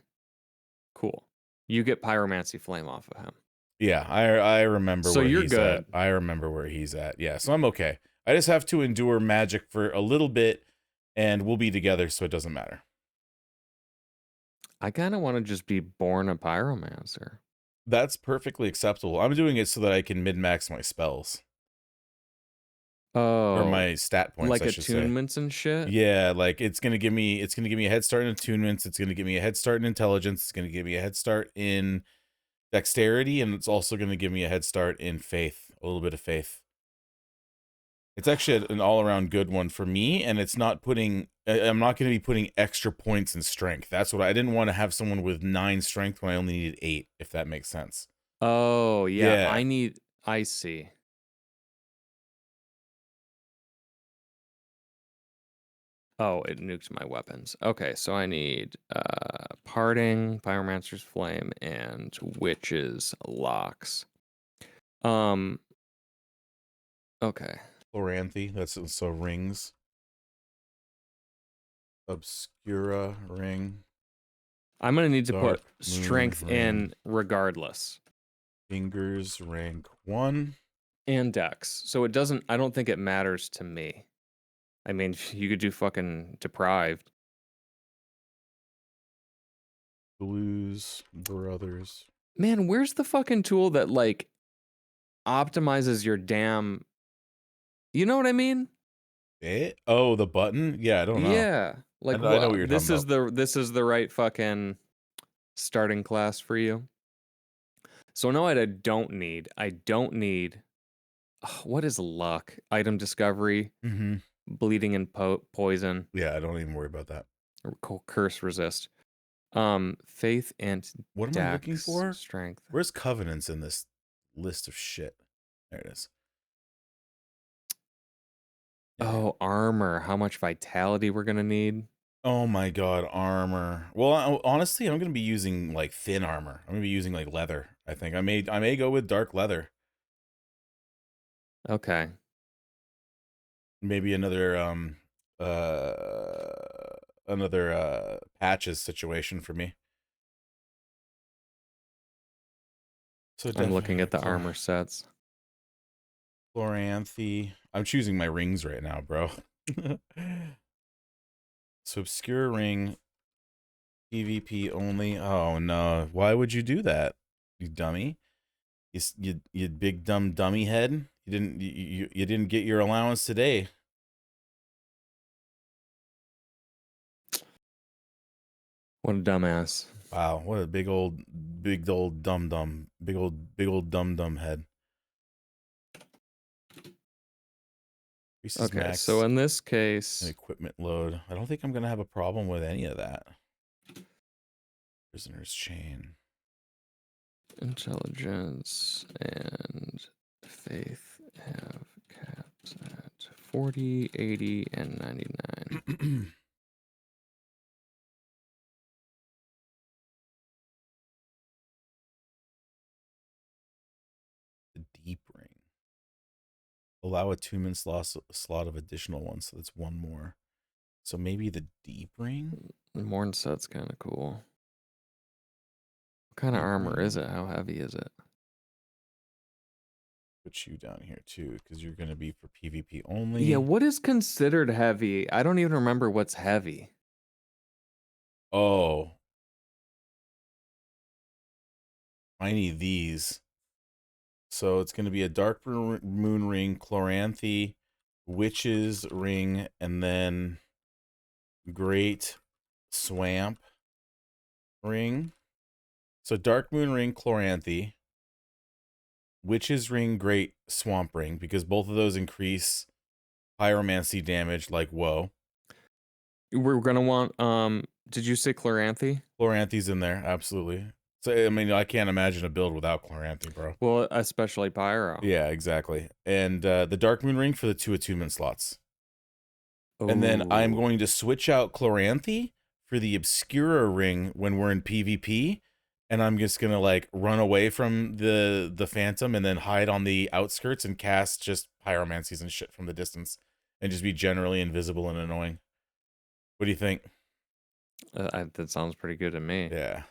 cool. You get Pyromancy Flame off of him. Yeah, I remember So where you're he's good. at. I remember where he's at. Yeah, so I'm okay. I just have to endure magic for a little bit, and we'll be together, so it doesn't matter. I kind of want to just be born a Pyromancer. That's perfectly acceptable. I'm doing it so that I can min-max my spells. Or Oh, my stat points, like I should say. attunements and shit? Yeah, like it's gonna give me a head start in attunements, it's gonna give me a head start in intelligence, it's gonna give me a head start in dexterity, and it's also gonna give me a head start in faith, a little bit of faith. It's actually an all-around good one for me, and it's not putting I'm not going to be putting extra points in strength. That's what I didn't want to have someone with 9 strength when I only needed 8, if that makes sense. Oh, yeah. Yeah. I see. Oh, it nuked my weapons. Okay, so I need parting, pyromancer's flame, and witch's locks. Okay. Chloranthy, that's so rings. Obscura ring. I'm gonna need to Dark put moon strength ring. in regardless. Fingers rank 1. And dex. So it doesn't, I don't think it matters to me. I mean, you could do fucking deprived. Blues Brothers. Man, where's the fucking tool that like optimizes your damn, you know what I mean? Oh, the button? Yeah, I don't know. Yeah. Like I know what what, you're talking about. this is the right fucking starting class for you. So no, I don't need. What is luck? Item discovery, Mm-hmm. bleeding and poison, Yeah, I don't even worry about that. curse resist. Faith and What am I looking dex for? strength. Where's covenants in this list of shit? There it is. Oh, armor. How much vitality we're gonna need? Oh my god, armor. Well, honestly, I'm gonna be using like thin armor. I'm gonna be using like leather. I think I may go with dark leather. Okay. Maybe another patches situation for me. So I'm looking at the definitely armor sets. Chloranthy. I'm choosing my rings right now, bro. So obscure ring. PvP only. Oh no! Why would you do that, you dummy? You big dumb dummy head. You didn't get your allowance today. What a dumbass. Wow, what a big old dum dum, big old dum dum head. Increases Okay, so max in this and case, equipment load. I don't think I'm gonna have a problem with any of that. Prisoner's chain. intelligence and faith have caps at 40, 80, and 99. The deep ring. Allow a 2-min slot of additional ones, so that's one more. So maybe the deep ring? Morn set's kind of cool. What kind of Deep armor is ring. it? How heavy is it? Put you down here too, because you're gonna be for PvP only. Yeah, what is considered heavy? I don't even remember what's heavy. Oh. I need these. So it's gonna be a dark moon ring, chloranthy, witch's ring, and then great swamp ring. So dark moon ring, chloranthy, witch's ring, great swamp ring, because both of those increase pyromancy damage like whoa. We're gonna want did you say Chloranthy? Chloranthy's in there, absolutely. So I mean, I can't imagine a build without chloranthy, bro. Well, especially Pyro. Yeah, exactly. And the dark moon ring for the 2 attunement slots. And then I'm Ooh. going to switch out chloranthy for the obscura ring when we're in PvP. And I'm just gonna like run away from the phantom and then hide on the outskirts and cast just pyromancies and shit from the distance and just be generally invisible and annoying. What do you think? That sounds pretty good to me. Yeah.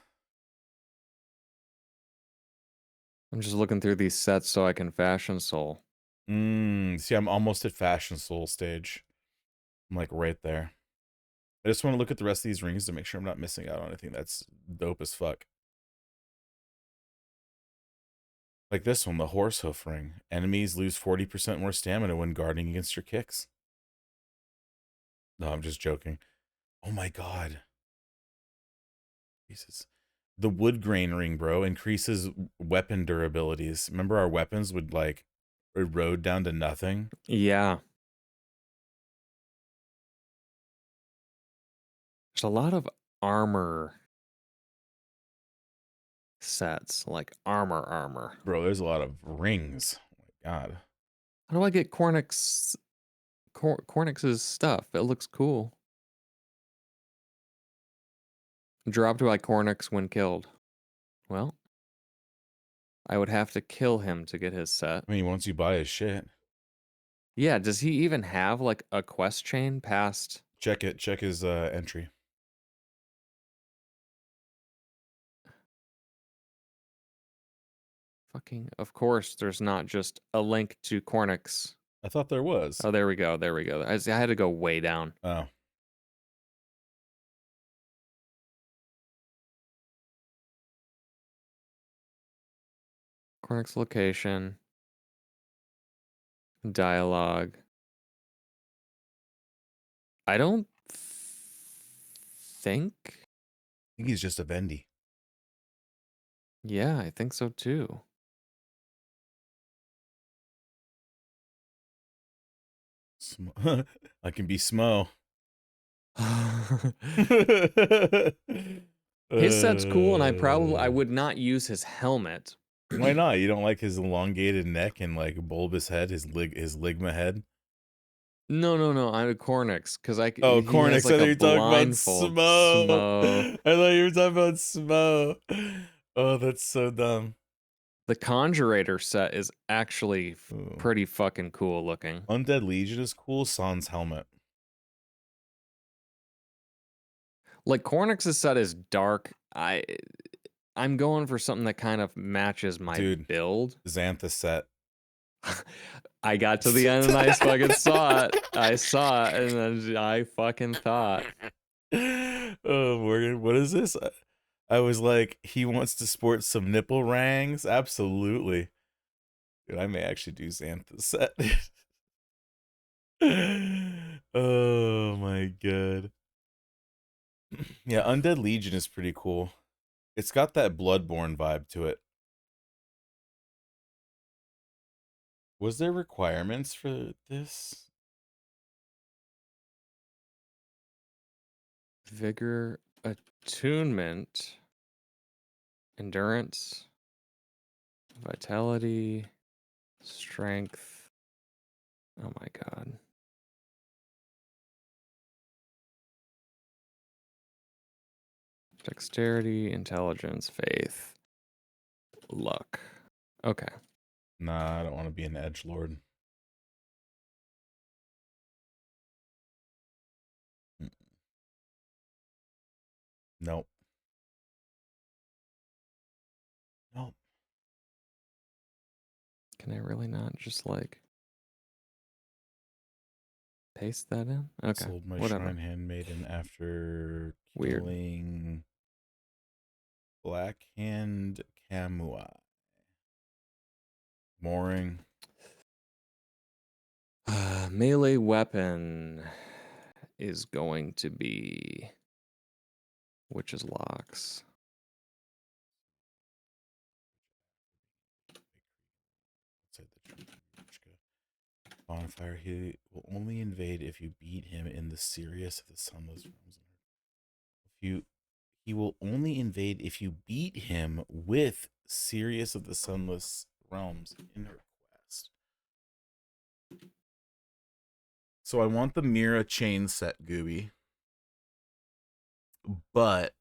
I'm just looking through these sets so I can fashion soul. See, I'm almost at fashion soul stage. I'm like right there. I just want to look at the rest of these rings to make sure I'm not missing out on anything that's dope as fuck. Like this one, the horse hoof ring. Enemies lose 40% more stamina when guarding against your kicks. No, I'm just joking. Oh my god. Jesus. The wood grain ring, bro, increases weapon durabilities. Remember our weapons would like erode down to nothing? Yeah. There's a lot of armor sets, like armor. Bro, there's a lot of rings. Oh my god. How do I get Cornix's stuff? It looks cool. Dropped by Cornix when killed. Well, I would have to kill him to get his set. I mean, once you buy his shit. Yeah, does he even have like a quest chain past? Check it. Check his entry. Fucking, of course, there's not just a link to Cornix. I thought there was. Oh, there we go. There we go. I had to go way down. Oh. Cornix location. Dialogue. I don't think. I think he's just a Vendy. Yeah, I think so too. I can be Smo. His set's cool, and I would not use his helmet. Why not? You don't like his elongated neck and like bulbous head, his ligma head? No. I'm a Cornix because I. Oh, He Cornix. has, I like, thought a you were talking about blindfold. Smo. I thought you were talking about Smo. Oh, that's so dumb. The Conjurator set is actually Ooh. pretty fucking cool looking. Undead Legion is cool. Sans helmet. Like Cornix's set is dark. I'm going for something that kind of matches my build. Xanthus set. I got to the end and I fucking saw it. I saw it and then I fucking thought. Oh, Morgan Logan, what is this? I was like, he wants to sport some nipple rings. Absolutely. Dude, I may actually do Xantha's set. Oh my god. Yeah, Undead Legion is pretty cool. It's got that Bloodborne vibe to it. Was there requirements for this? Vigor, attunement, endurance, vitality, strength. Oh my god. Dexterity, intelligence, faith, luck. Okay. Nah, I don't want to be an edgelord. Nope. Nope. Can I really not just like paste that in? Okay. Sold my Whatever. shrine handmaiden after Weird. killing Blackhand Kamui. Mooring. Melee weapon is going to be Witch's Locks. Bonfire. He will only invade if you beat him in the Sirius of the Sunless Realms. He will only invade if you beat him with Sirius of the Sunless Realms in her quest. So I want the Mira chain set, Gooby. But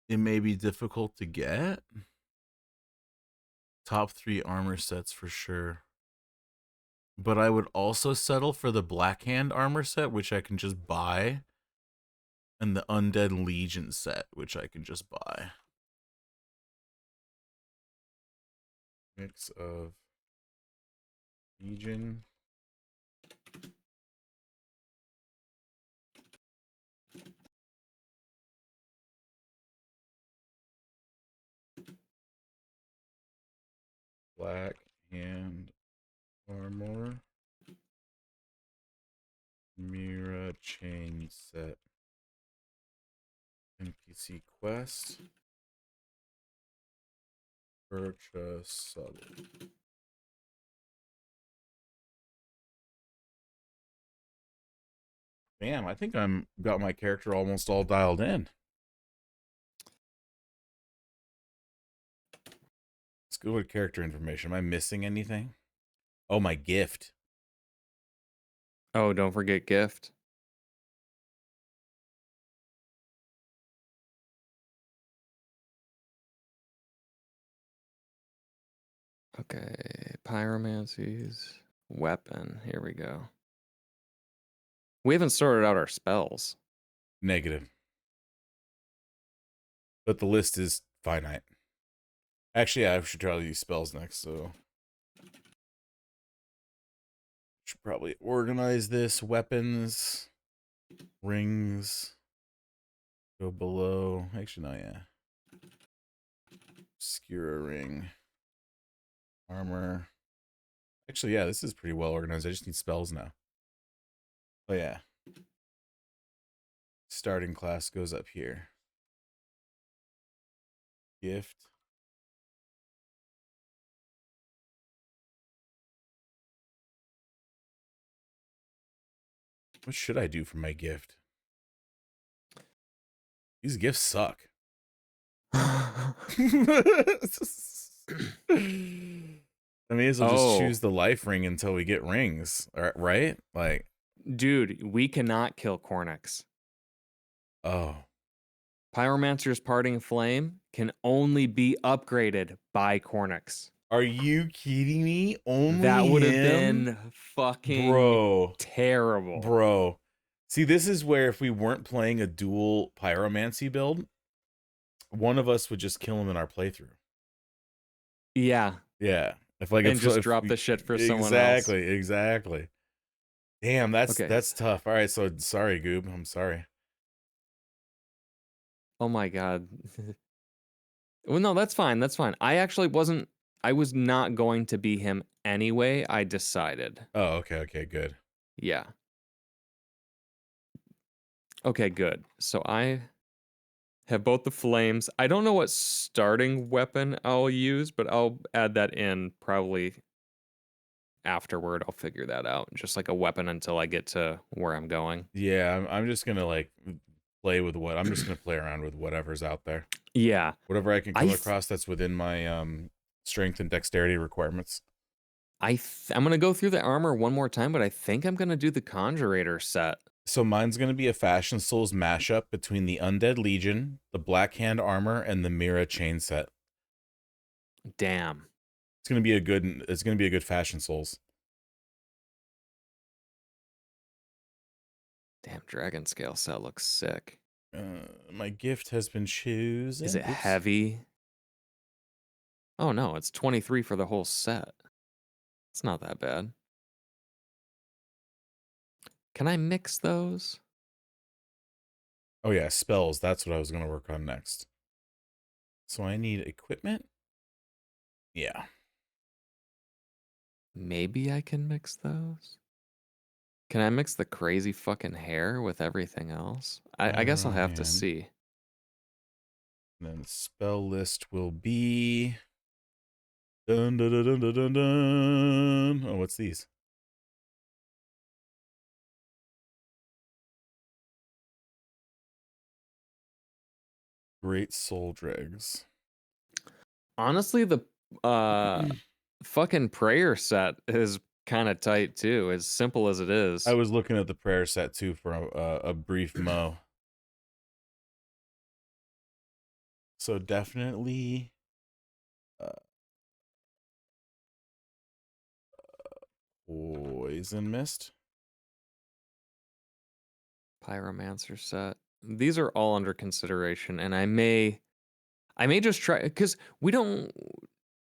it may be difficult to get. Top 3 armor sets for sure. But I would also settle for the Blackhand armor set, which I can just buy. And the Undead Legion set, which I can just buy. Mix of Legion. Blackhand armor. Mira chain set. NPC quest. Purchase sub. Damn, I think I'm got my character almost all dialed in. Let's go to character information. Am I missing anything? Oh, my gift. Oh, don't forget gift. Okay, pyromancies, weapon. Here we go. We haven't sorted out our spells. Negative. But the list is finite. Actually, yeah, I should try to use spells next, so should probably organize this. Weapons, rings, go below. Actually, no, yeah. Obscura ring, armor. Actually, yeah, this is pretty well organized. I just need spells now. Oh, yeah. Starting class goes up here. Gift. What should I do for my gift? These gifts suck. I may as well just choose the life ring until we get rings, right? Like, dude, we cannot kill Cornyx. Oh. Pyromancer's Parting Flame can only be upgraded by Cornyx. Are you kidding me? Only that would have been fucking terrible. Bro. See, this is where if we weren't playing a dual pyromancy build, one of us would just kill him in our playthrough. Yeah. Yeah. If like and just drop the shit for someone else. Exactly. Damn, that's tough. All right, so sorry, Goob. I'm sorry. Oh my god. Well, no, that's fine. That's fine. I actually wasn't. I was not going to be him anyway. I decided. Oh, okay, okay, good. Yeah. Okay, good. So I have both the flames. I don't know what starting weapon I'll use, but I'll add that in probably afterward. I'll figure that out. Just like a weapon until I get to where I'm going. Yeah, I'm just gonna like play with what I'm just gonna play around with whatever's out there. Yeah. Whatever I can I come th- across that's within my strength and dexterity requirements. I'm gonna go through the armor one more time, but I think I'm gonna do the Conjurator set. So mine's gonna be a Fashion Souls mashup between the Undead Legion, the Black Hand armor, and the Mira chain set. Damn. It's gonna be a good Fashion Souls. Damn, Dragon Scale set looks sick. My gift has been chosen. Is it Oops. heavy? Oh no, it's 23 for the whole set. It's not that bad. Can I mix those? Oh yeah, spells. That's what I was gonna work on next. So I need equipment. Yeah. Maybe I can mix those. Can I mix the crazy fucking hair with everything else? I guess I'll Iron have to hand. see. And then spell list will be dun dun dun dun dun dun. Dun. Oh, what's these? Great soul dregs. Honestly, the fucking prayer set is kind of tight too, as simple as it is. I was looking at the prayer set too for a brief mo. So definitely uh, poison mist. Pyromancer set. These are all under consideration, and I may just try because we don't.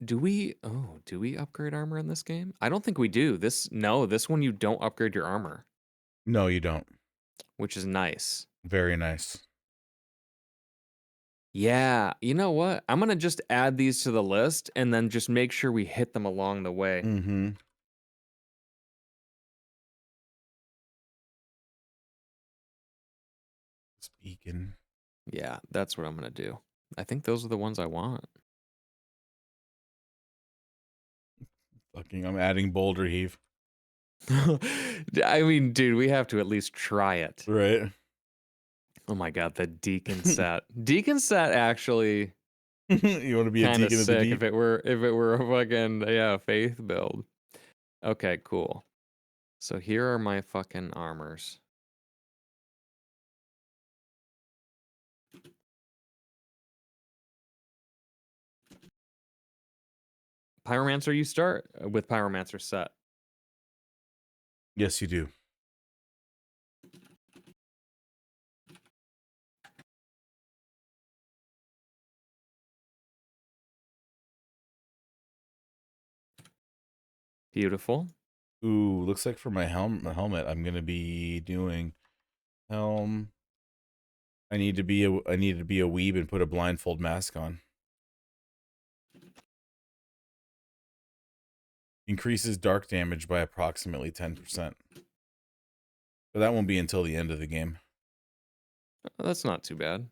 Do we? Oh, do we upgrade armor in this game? I don't think we do. This one you don't upgrade your armor, No, you don't. which is nice. Very nice. Yeah, you know what? I'm gonna just add these to the list and then just make sure we hit them along the way. Mm-hmm. Speaking. Yeah, that's what I'm gonna do. I think those are the ones I want. Fucking, I'm adding boulder heave. I mean, dude, we have to at least try it. Right. Oh my god, the deacon set. Deacon set actually You want to be a kind of deacon of the sick deep? if it were a fucking faith build. Okay, cool. So here are my fucking armors. Pyromancer, you start with Pyromancer set. Yes, you do. Beautiful. Ooh, looks like for my helmet, I'm gonna be doing helm. I need to be a weeb and put a blindfold mask on. Increases dark damage by approximately 10%. But that won't be until the end of the game. That's not too bad.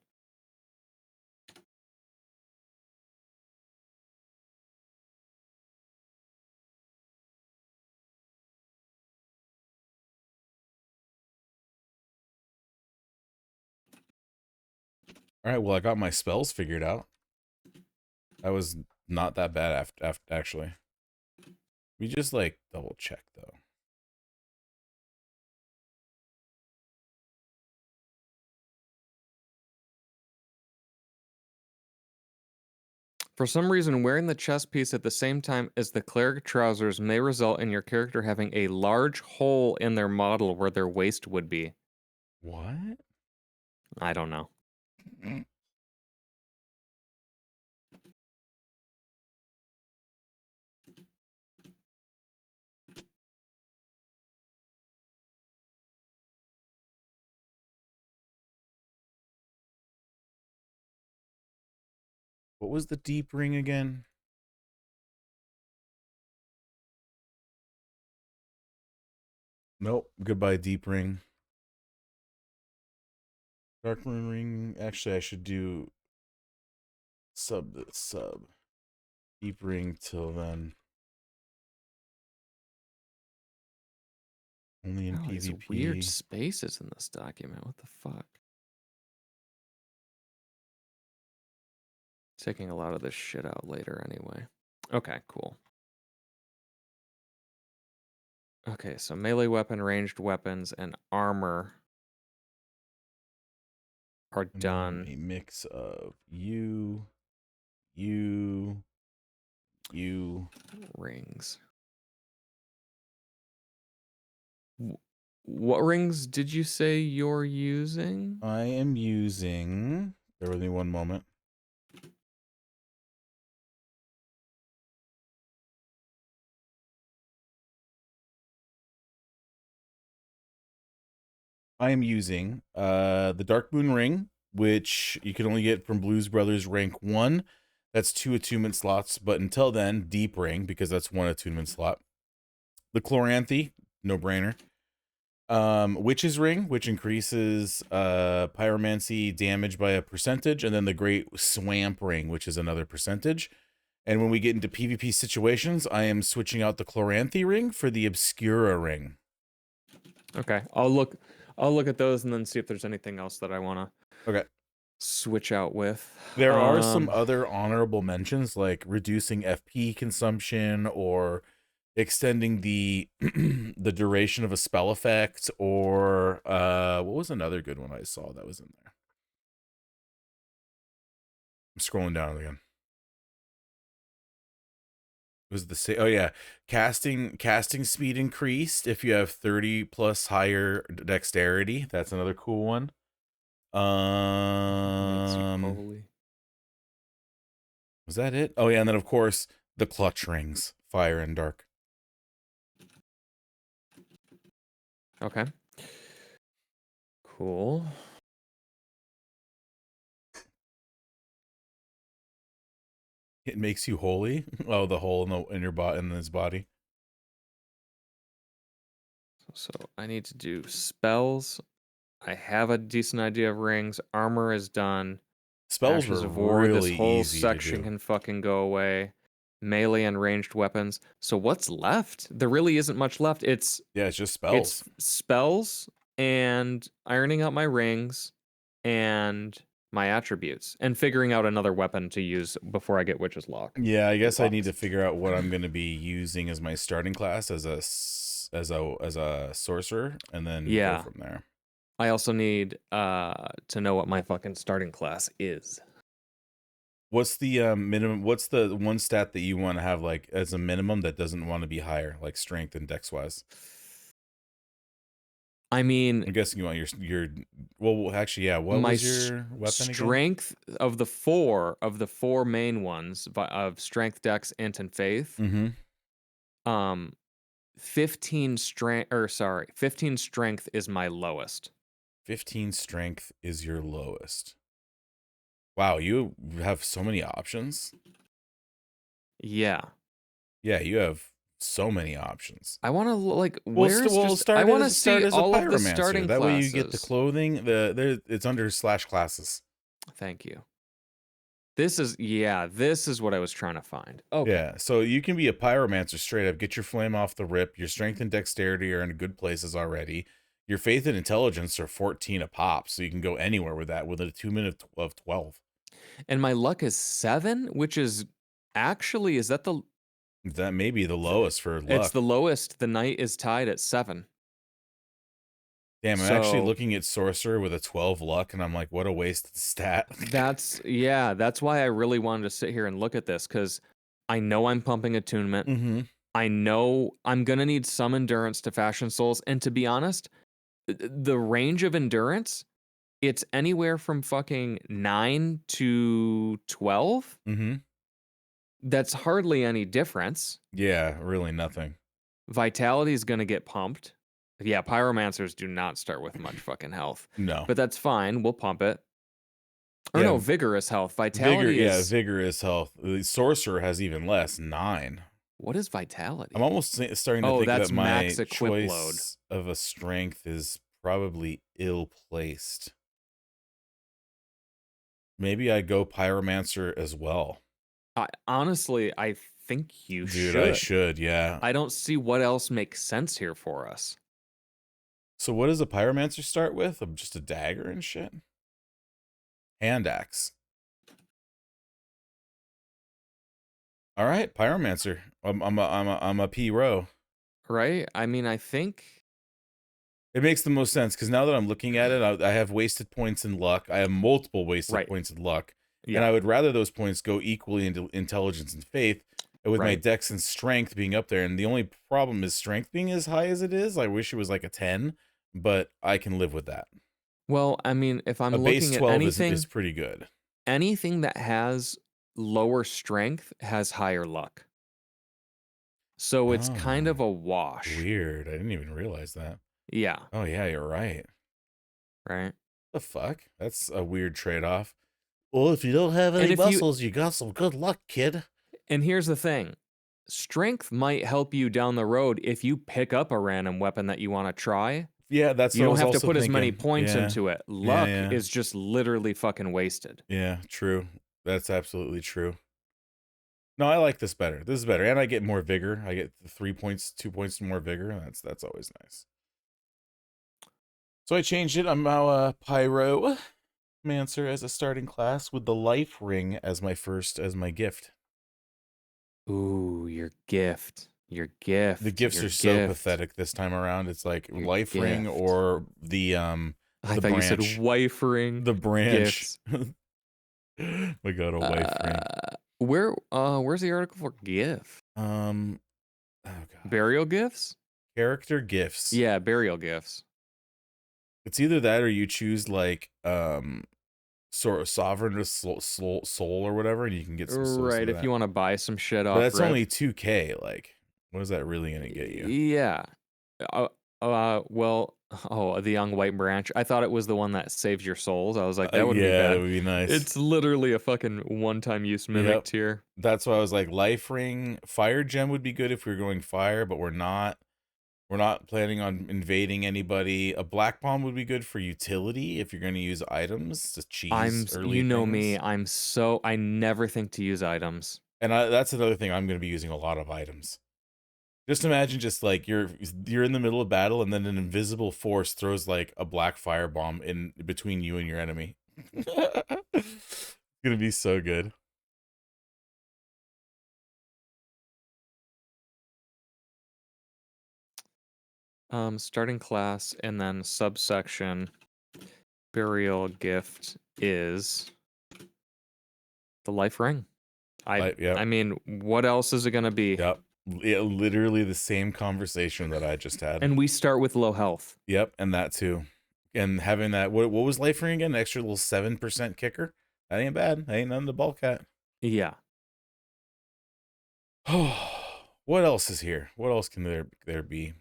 All right, well, I got my spells figured out. That was not that bad after actually. We just like double check though. For some reason, wearing the chest piece at the same time as the cleric trousers may result in your character having a large hole in their model where their waist would be. What? I don't know. What was the deep ring again? Nope. Goodbye, deep ring. Dark moon ring. Actually, I should do sub. Deep ring till then. Only in Oh, these weird PvP. spaces in this document. What the fuck? Taking a lot of this shit out later anyway. Okay, cool. Okay, so melee weapon, ranged weapons, and armor are And then done. a mix of you, Rings. What rings did you say you're using? I am using. Bear with me one moment. I am using the Dark Moon Ring, which you can only get from Blues Brothers rank 1. That's 2 attunement slots, but until then, Deep Ring, because that's 1 attunement slot. The Chloranthy, no brainer. Witch's Ring, which increases pyromancy damage by a percentage, and then the Great Swamp Ring, which is another percentage. And when we get into PvP situations, I am switching out the Chloranthy Ring for the Obscura Ring. Okay, I'll look at those and then see if there's anything else that I want to switch out with. There are some other honorable mentions, like reducing FP consumption or extending the the duration of a spell effect, or what was another good one I saw that was in there? I'm scrolling down again. It was the same. Oh yeah, casting speed increased if you have 30 plus higher dexterity. That's another cool one. Was that it? Oh yeah, and then of course the clutch rings, fire and dark. Okay. Cool. It makes you holy. Oh, the hole in your body, in his body. So I need to do spells. I have a decent idea of rings. Armor is done. Spells Ashes were of War. This really whole easy to section do. can fucking go away. Melee and ranged weapons. So what's left? There really isn't much left. It's just spells. It's spells and ironing out my rings and my attributes and figuring out another weapon to use before I get Witch's Lock. Yeah, I guess I need to figure out what I'm going to be using as my starting class as a sorcerer, and then go from there. I also need to know what my fucking starting class is. What's the minimum? What's the one stat that you want to have like as a minimum that doesn't want to be higher, like strength and dex wise? I mean, I'm guessing you want your well, actually, yeah. What was your weapon strength again? of the four main ones of strength, dex, int, and faith. 15 strength is my lowest. 15 strength is your lowest. Wow, you have so many options. Yeah. Yeah, you have so many options. I want to like I want to see all of the starting that classes. Way you get the clothing. It's under /classes. Thank you. This is what I was trying to find. Okay. Yeah, so you can be a pyromancer straight up. Get your flame off the rip. Your strength and dexterity are in good places already. Your faith and intelligence are 14 a pop, so you can go anywhere with that with a attunement of 12. And my luck is 7, which is actually that may be the lowest for luck. It's the lowest. The knight is tied at 7. Damn, I'm actually looking at sorcerer with a 12 luck, and I'm like, what a wasted stat. That's why I really wanted to sit here and look at this, because I know I'm pumping attunement. I know I'm gonna need some endurance to fashion souls, and to be honest, the range of endurance, it's anywhere from fucking 9 to 12. That's hardly any difference. Yeah, really nothing. Vitality is gonna get pumped. Yeah, pyromancers do not start with much fucking health. No. But that's fine. We'll pump it. Or no, Yeah, vigorous health. Vitality is vigorous health. The sorcerer has even less, 9. what is I'm vitality? almost starting to Oh, think that that's max my equip load. choice of a strength is probably ill-placed. Maybe I go pyromancer as well. I think you Dude, I should. should, yeah. I don't see what else makes sense here for us. So what does a pyromancer start with? Just a dagger and shit? Hand axe. All right, pyromancer. I'm a P-row. Right? I mean, I think It makes the most sense because now that I'm looking at it, I have wasted points in luck. I have multiple wasted right. points in luck, and Yeah. I would rather those points go equally into intelligence and faith, with my Right. dex and strength being up there. And the only problem is strength being as high as it is. I wish it was like a 10, but I can live with that. Well, I mean, if A I'm base looking at 12 is pretty good. anything that has lower strength has higher luck. So it's kind Oh, of a wash. weird. I didn't even realize that. Yeah. Oh yeah, you're right. Right. The fuck? That's a weird trade-off. Well, if you don't have And any if you muscles, you got some good luck, kid. and here's the thing. Strength might help you down the road if you pick up a random weapon that you want to try. Yeah, that's You what I don't was have to also put as many thinking. points Yeah. into it. Yeah, Luck yeah. is just literally fucking wasted. Yeah, true. That's absolutely true. No, I like this better. This is better. And I get more vigor. I get 3 points, 2 points more vigor. That's always nice. So I changed it. I'm now a Pyromancer as a starting class with the life ring as my gift. Ooh, your gift. Your gift. The gifts Your are so gift. pathetic this time around. It's like Your life ring gift. or I the thought you said branch. wife ring. The branch. Gifts. We got a wife ring. Where's the article for gift? Oh god. Burial gifts? Character gifts. Yeah, burial gifts. It's either that or you choose like sort of sovereign or soul or whatever, and you can get some souls Right, for if you that. want to buy some shit But off that's rip. only 2K. Like, what is that really gonna get you? Yeah. Uh, well, oh, the young white branch. I thought it was the one that saves your souls. I was like, that wouldn't be Yeah, that bad. would be nice. It's literally a fucking one-time use mimic Yep. tier. That's why I was like, life ring, fire gem would be good if we were going fire, but we're not. We're not planning on invading anybody. A black bomb would be good for utility if you're going to use items to cheese You early know me, things. I never think to use items. And that's another thing. I'm going to be using a lot of items. Just imagine, just like you're in the middle of battle, and then an invisible force throws like a black firebomb in between you and your enemy. It's gonna be so good. Starting class and then subsection burial gift is the life ring. Yep, I mean, what else is it gonna be? yep. Literally the same conversation that I just had. And we start with low health. Yep, and that too. And having that, what was life ring again? An extra little 7% kicker. That ain't bad. That ain't nothing to bulk at. Yeah. What else is here? What else can there be?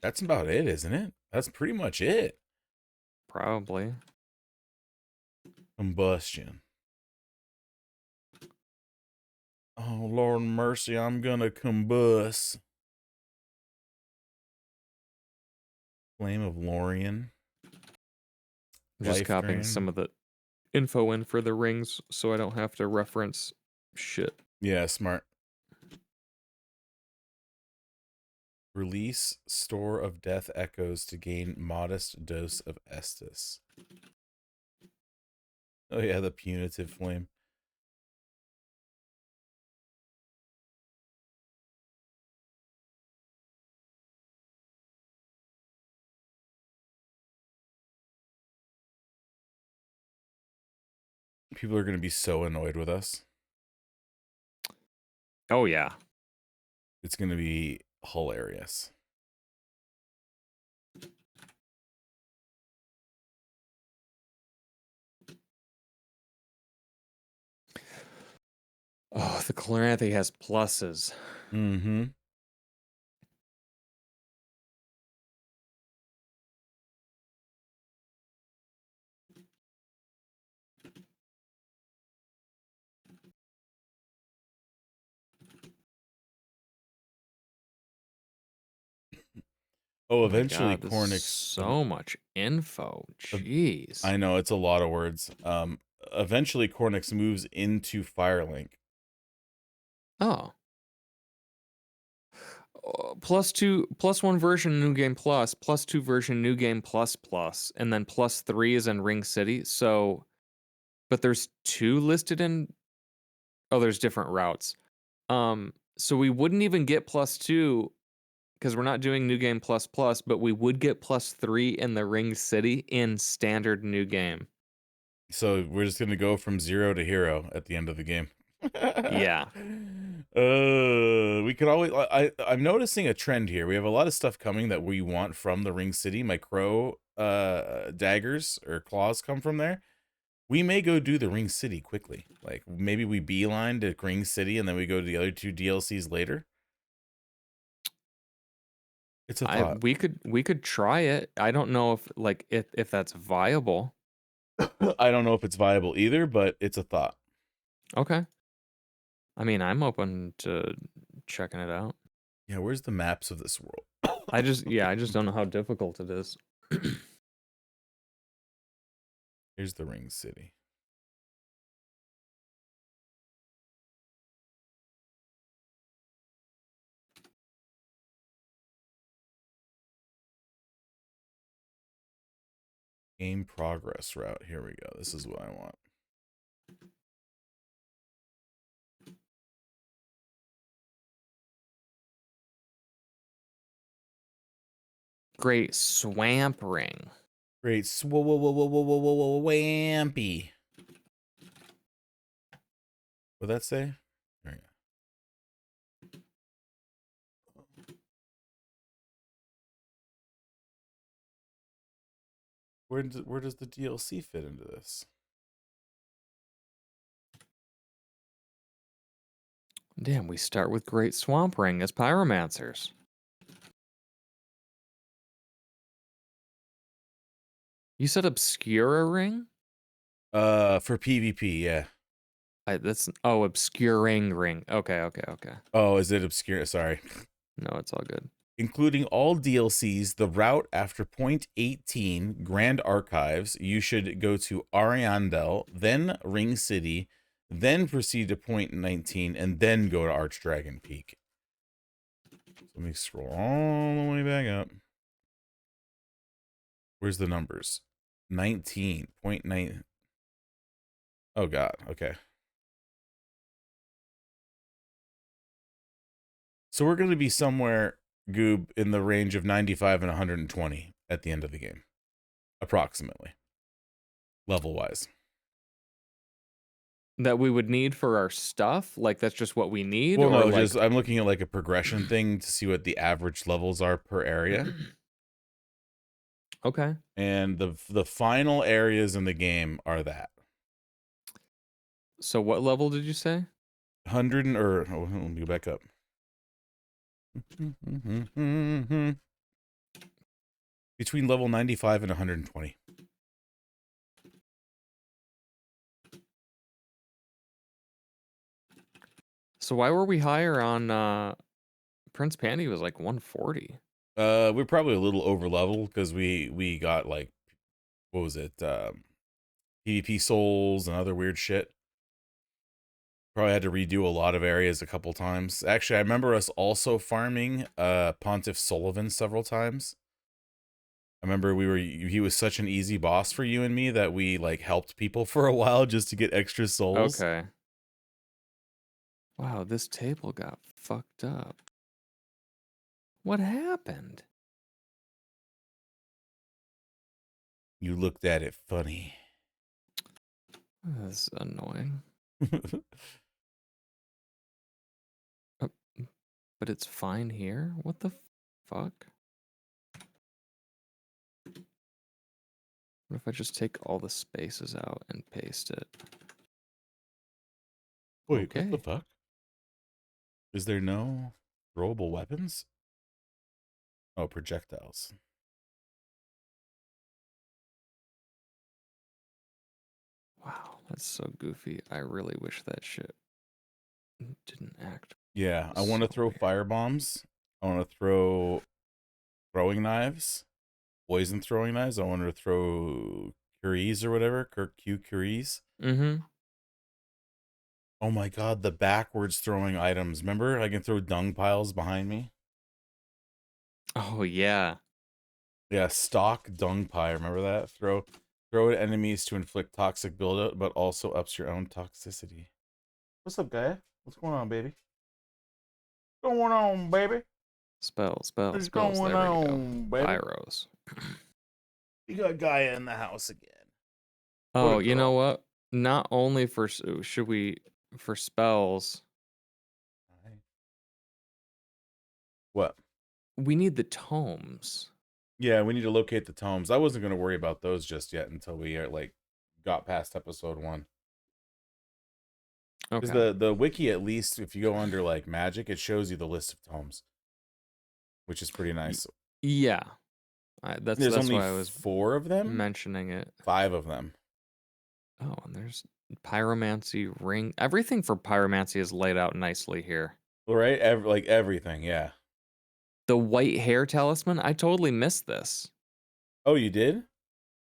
That's about it, isn't it? That's pretty much it. Probably. Combustion. Oh, Lord mercy, I'm gonna combust. Flame of Lorien. I'm just Life copying drain. some of the info in for the rings so I don't have to reference shit. Yeah, smart. Release store of death echoes to gain modest dose of Estus. Oh yeah, the punitive flame. People are going to be so annoyed with us. Oh yeah. It's going to be hilarious. Oh, the Chloranthy has pluses. Mm-hmm. Oh, Oh my eventually god, this is Cornix. so much info. Jeez. I know it's a lot of words. Eventually Cornix moves into Firelink. Oh. +2, +1 version New Game Plus, +2 version New Game Plus Plus, and then +3 is in Ring City. So, but there's 2 listed in. Oh, there's different routes. So we wouldn't even get +2 because we're not doing New Game Plus Plus, but we would get +3 in the Ring City in standard New Game. So we're just gonna go from 0 to hero at the end of the game. Yeah. We could always. I'm noticing a trend here. We have a lot of stuff coming that we want from the Ring City. My crow daggers or claws come from there. We may go do the Ring City quickly. Like maybe we beeline to Ring City and then we go to the other 2 DLCs later. It's a thought. We could try it. I don't know if that's viable. I don't know if it's viable either, but it's a thought. Okay. I mean, I'm open to checking it out. Yeah, where's the maps of this world? I just don't know how difficult it is. Here's the Ring City. Game progress route. Here we go. This is what I want. Great Swamp Ring. Great swampy. What'd that say? There we go. Where does the DLC fit into this? Damn, we start with Great Swamp Ring as pyromancers. You said Obscura Ring? For PvP, yeah. Obscuring Ring. Okay. Oh, is it obscure? Sorry. No, it's all good. Including all DLCs, the route after point 18, Grand Archives, you should go to Ariandel, then Ring City, then proceed to point 19, and then go to Archdragon Peak. So let me scroll all the way back up. Where's the numbers? 19.9. Oh, God. Okay. So we're going to be somewhere, Goob, in the range of 95 and 120 at the end of the game. Approximately. Level-wise. That we would need for our stuff? Like, that's just what we need? Well, or no, like... just I'm looking at like a progression thing to see what the average levels are per area. Okay. And the final areas in the game are that. So what level did you say? 100 let me go back up. Between level 95 and 120. So why were we higher on Prince Pandy was like 140? We're probably a little over level because we got like, what was it? PvP souls and other weird shit. Probably had to redo a lot of areas a couple times. Actually, I remember us also farming Pontiff Sullivan several times. I remember he was such an easy boss for you and me that we like helped people for a while just to get extra souls. Okay. Wow, this table got fucked up. What happened? You looked at it funny. That's annoying. But it's fine here? What the fuck? What if I just take all the spaces out and paste it? Wait, Okay. what the fuck? Is there no throwable weapons? Oh, projectiles. Wow, that's so goofy. I really wish that shit didn't act. Yeah, I want to throw weird. fire bombs. I want to throw throwing knives, poison throwing knives. I wanted to throw curies or whatever, curies. Mm-hmm. Oh my god, the backwards throwing items. Remember, I can throw dung piles behind me. Oh yeah. Yeah, stock dung pile. Remember that? Throw at enemies to inflict toxic buildup, but also ups your own toxicity. What's up, guy? What's going on, baby? What's going on, baby? What's Spells. going There we go. on, baby? Pyros. You got Gaia in the house again. What a Oh, you know girl. what? Not only for should we for spells, What? we need the tomes. Yeah, we need to locate the tomes. I wasn't going to worry about those just yet until we like got past episode 1. Because Okay. the wiki, at least if you go under like magic, it shows you the list of tomes, which is pretty nice. Yeah. There's That's only why I was 4 of them. mentioning it. 5 of them. Oh, and there's pyromancy ring. Everything for pyromancy is laid out nicely here. Right? Like everything, yeah. The white hair talisman, I totally missed this. Oh, you did?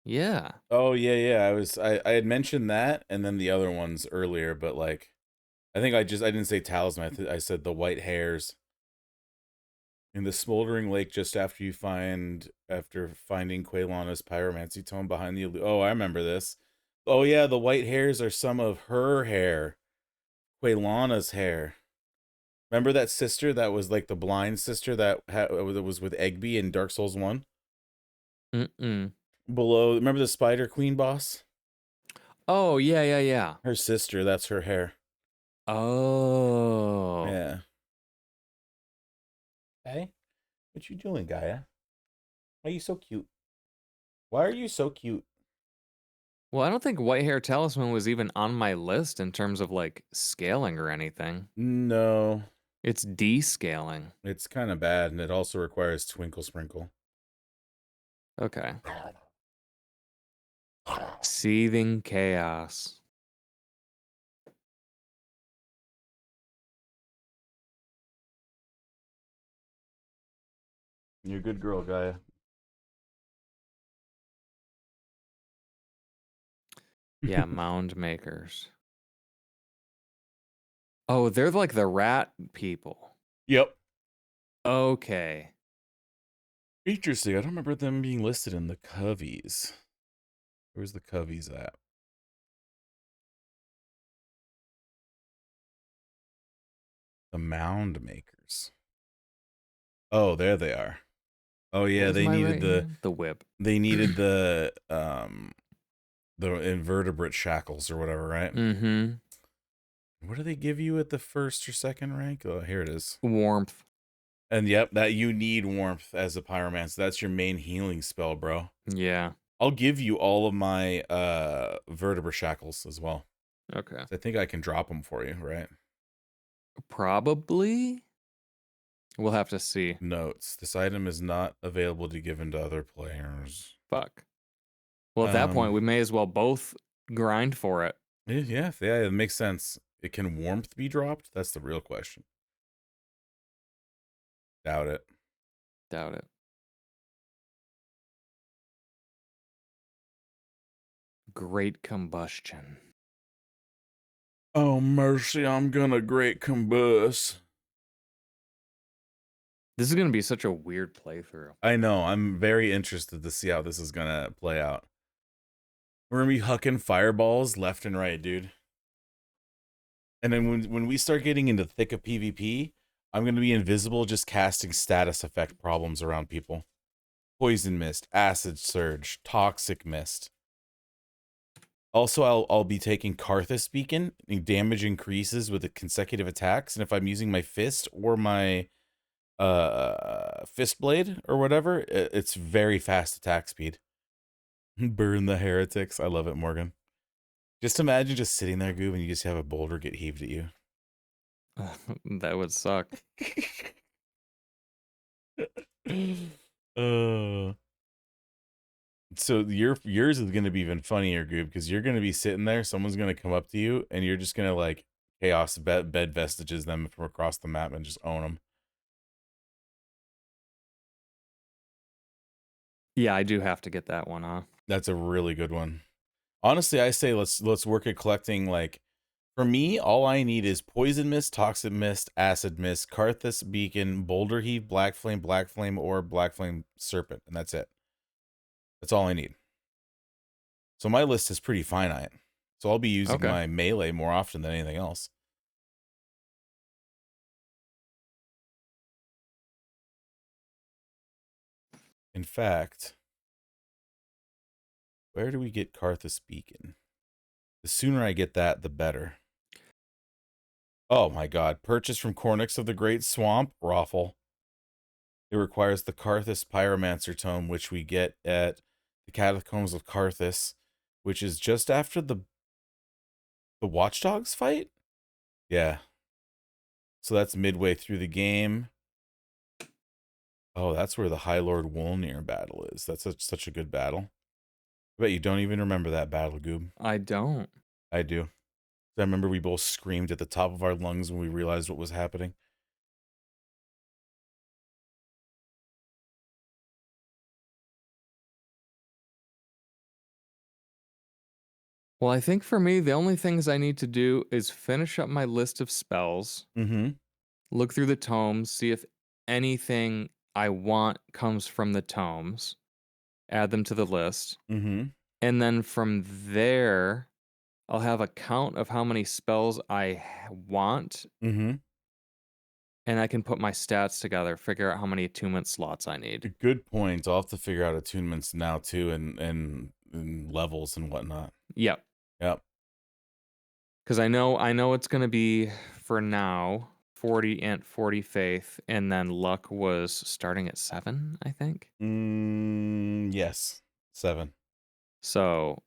Yeah. Oh, yeah. I had mentioned that and then the other ones earlier, but like I think I didn't say talisman. I said the white hairs. In the smoldering lake just after finding Quaylana's pyromancy tome behind the oh, I remember this. Oh yeah, the white hairs are some of her hair. Quaylana's hair. Remember that sister that was like the blind sister that was with Egby in Dark Souls 1? Mm-mm. Below, remember the Spider Queen boss? Oh, yeah. Her sister, that's her hair. Oh. Yeah. Hey, what you doing, Gaia? Why are you so cute? Why are you so cute? Well, I don't think white hair talisman was even on my list in terms of like scaling or anything. No, It's descaling. it's kind of bad, and it also requires Twinkle Sprinkle. Okay. Seething chaos. You're a good girl, Gaia. Yeah, mound makers. Oh, they're like the rat people. Yep. Okay. Interesting. I don't remember them being listed in the Coveys. Where's the Coveys at? The Mound Makers. Oh, there they are. Oh yeah, What was they my needed right hand? The whip. they needed the invertebrate shackles or whatever, right? Mm-hmm. What do they give you at the first or second rank? Oh, here it is. Warmth. And yep, that you need warmth as a pyromancer. That's your main healing spell, bro. Yeah. I'll give you all of my vertebra shackles as well. Okay. I think I can drop them for you, right? Probably. We'll have to see. Notes. This item is not available to given to other players. Fuck. Well, at that point, we may as well both grind for it. Yeah, it makes sense. It can warmth be dropped? That's the real question. Doubt it. Doubt it. Great combustion. Oh, mercy, I'm gonna great combust. This is going to be such a weird playthrough. I know. I'm very interested to see how this is gonna play out. We're gonna be hucking fireballs left and right, dude. And then when we start getting into the thick of PvP, I'm gonna be invisible, just casting status effect problems around people. Poison mist, acid surge, toxic mist. Also, I'll be taking Karthus Beacon, and damage increases with the consecutive attacks, and if I'm using my fist or my fist blade or whatever, it's very fast attack speed. Burn the heretics. I love it, Morgan. Just imagine just sitting there, Goob, and you just have a boulder get heaved at you. That would suck. So yours is gonna be even funnier, Goob, because you're gonna be sitting there, someone's gonna come up to you, and you're just gonna like chaos bed vestiges them from across the map and just own them. Yeah, I do have to get that one, huh? That's a really good one. Honestly, I say let's work at collecting, like, for me, all I need is Poison Mist, Toxic Mist, Acid Mist, Karthus Beacon, Boulder Heave, Black Flame, or Black Flame Serpent, and that's it. That's all I need. So my list is pretty finite. So I'll be using my melee more often than anything else. In fact, where do we get Karthus Beacon? The sooner I get that, the better. Oh my god. Purchase from Cornix of the Great Swamp, Raffle. It requires the Karthus Pyromancer Tome, which we get at the Catacombs of Karthus, which is just after the Watchdogs fight? Yeah. So that's midway through the game. Oh, that's where the High Lord Wolnir battle is. That's such a good battle. I bet you don't even remember that battle, Goob. I don't. I do. I remember we both screamed at the top of our lungs when we realized what was happening. Well, I think for me, the only things I need to do is finish up my list of spells, look through the tomes, see if anything I want comes from the tomes, add them to the list. And then from there, I'll have a count of how many spells I want. And I can put my stats together, figure out how many attunement slots I need. Good point. I'll have to figure out attunements now too, and levels and whatnot. Yep. Because I know it's gonna be for now 40 Ant, 40 Faith, and then Luck was starting at 7, I think. Yes, 7. So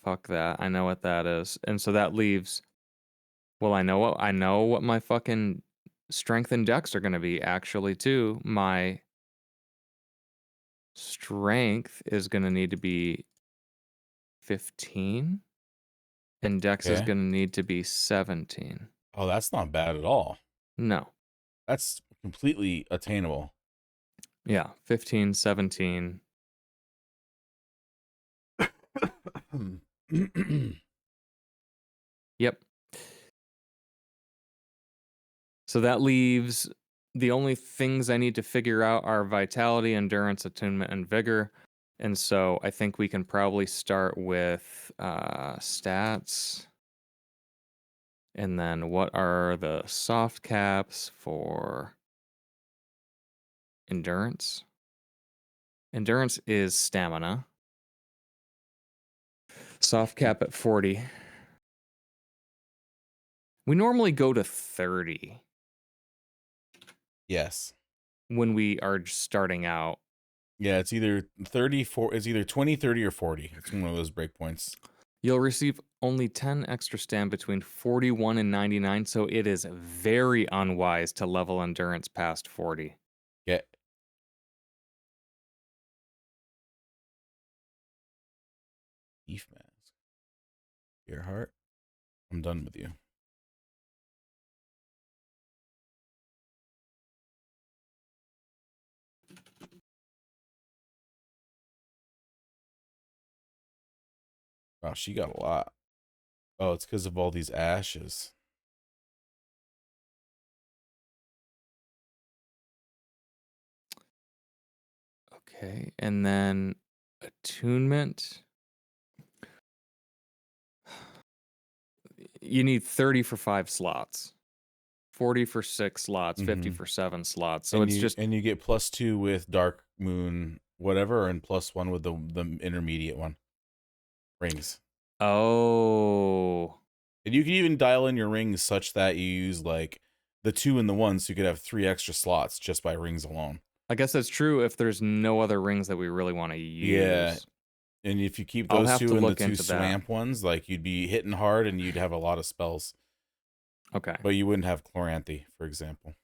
fuck that. I know what that is, and so that leaves. Well, I know what my fucking strength and dex are gonna be actually too. My strength is gonna need to be 15. And dex is going to need to be 17. Oh, that's not bad at all. No. That's completely attainable. Yeah, 15, 17. Yep. So that leaves the only things I need to figure out are vitality, endurance, attunement, and vigor. And so I think we can probably start with stats. And then what are the soft caps for endurance? Endurance is stamina. Soft cap at 40. We normally go to 30. Yes. When we are starting out. Yeah, it's either 34, it's either 20, 30, or 40. It's one of those breakpoints. You'll receive only 10 extra stam between 41 and 99, so it is very unwise to level endurance past 40. Yeah. Beef mask. Earhart, I'm done with you. Wow, she got a lot. Oh, it's because of all these ashes. Okay, and then attunement. You need 30 for 5 slots. 40 for 6 slots, 50 for 7 slots. So and you get +2 with Dark Moon whatever, and +1 with the intermediate one. Rings. Oh. And you can even dial in your rings such that you use like the 2 and the 1, so you could have 3 extra slots just by rings alone. I guess that's true if there's no other rings that we really want to use. Yeah. And if you keep those 2 and the 2 swamp ones, like, you'd be hitting hard and you'd have a lot of spells. Okay. But you wouldn't have Chloranthy, for example.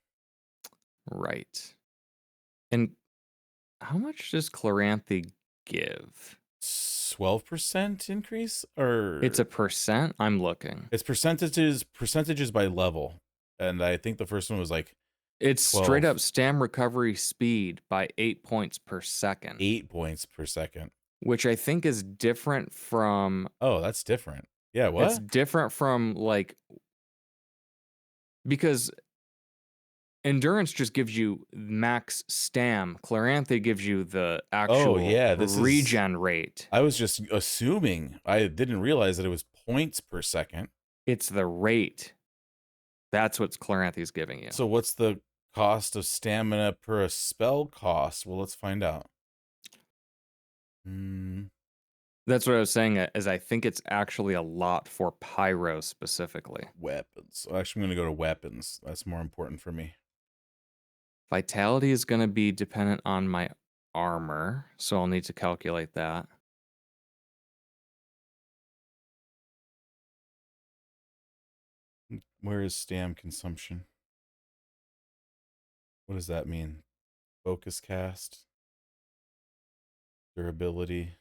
Right. And how much does Chloranthy give? 12% increase, or it's a percent? I'm looking. It's percentages by level. And I think the first one was like It's straight 12. up stam recovery speed by 8 points per second. 8 points per second. Which I think is different from... Oh, that's different. Yeah, It's what? different from, like... Because endurance just gives you max stam. Chloranthy gives you the Oh, actual yeah, this is... regen rate. I was just assuming. I didn't realize that it was points per second. It's the rate. That's what Chloranthy is giving you. So what's the cost of stamina per a spell cost? Well, let's find out. That's what I was saying, is I think it's actually a lot for Pyro specifically. Weapons. Actually, I'm going to go to weapons. That's more important for me. Vitality is going to be dependent on my armor, so I'll need to calculate that. Where is stam consumption? What does that mean? Focus cast? Durability?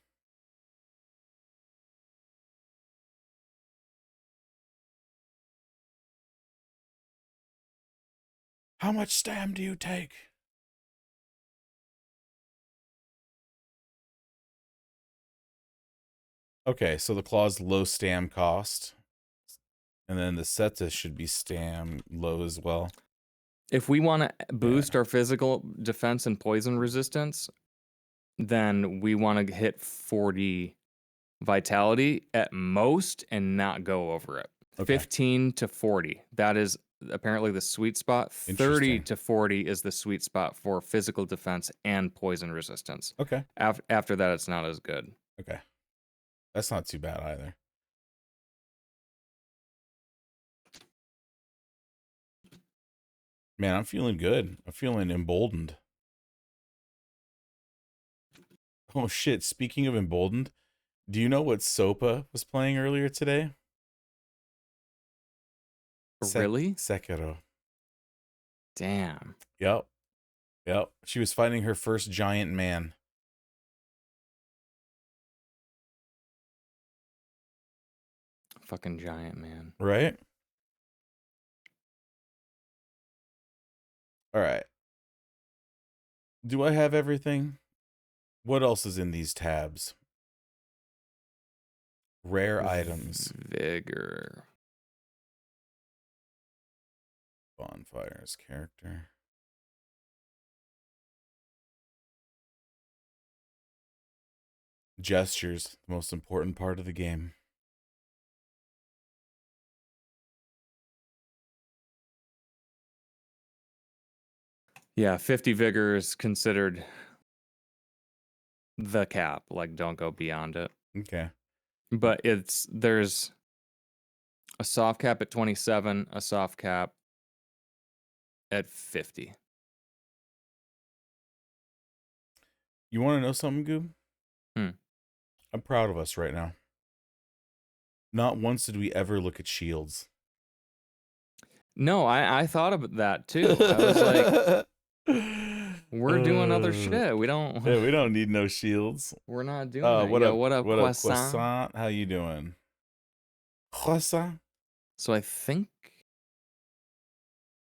How much stam do you take? Okay, so the claw's low stam cost. And then the Seta should be stam low as well. If we want to boost our physical defense and poison resistance, then we want to hit 40 vitality at most and not go over it. Okay. 15 to 40. That is apparently the sweet spot. 30 to 40 is the sweet spot for physical defense and poison resistance. Okay. After that, it's not as good. Okay. That's not too bad either. Man, I'm feeling good. I'm feeling emboldened. Oh shit, speaking of emboldened, do you know what Sopa was playing earlier today? Really? Sekiro. Damn. Yep. She was fighting her first giant man. Fucking giant man. Right? All right. Do I have everything? What else is in these tabs? Rare items. Vigor. Bonfires character. Gestures, the most important part of the game. Yeah, 50 vigor is considered the cap. Like, don't go beyond it. Okay. But there's a soft cap at 27, a soft cap at 50. You want to know something, Goob? Hmm. I'm proud of us right now. Not once did we ever look at shields. No, I thought about that too. I was like, we're doing other shit. We don't. Yeah, we don't need no shields. We're not doing it. What up, croissant? How you doing? Croissant? So I think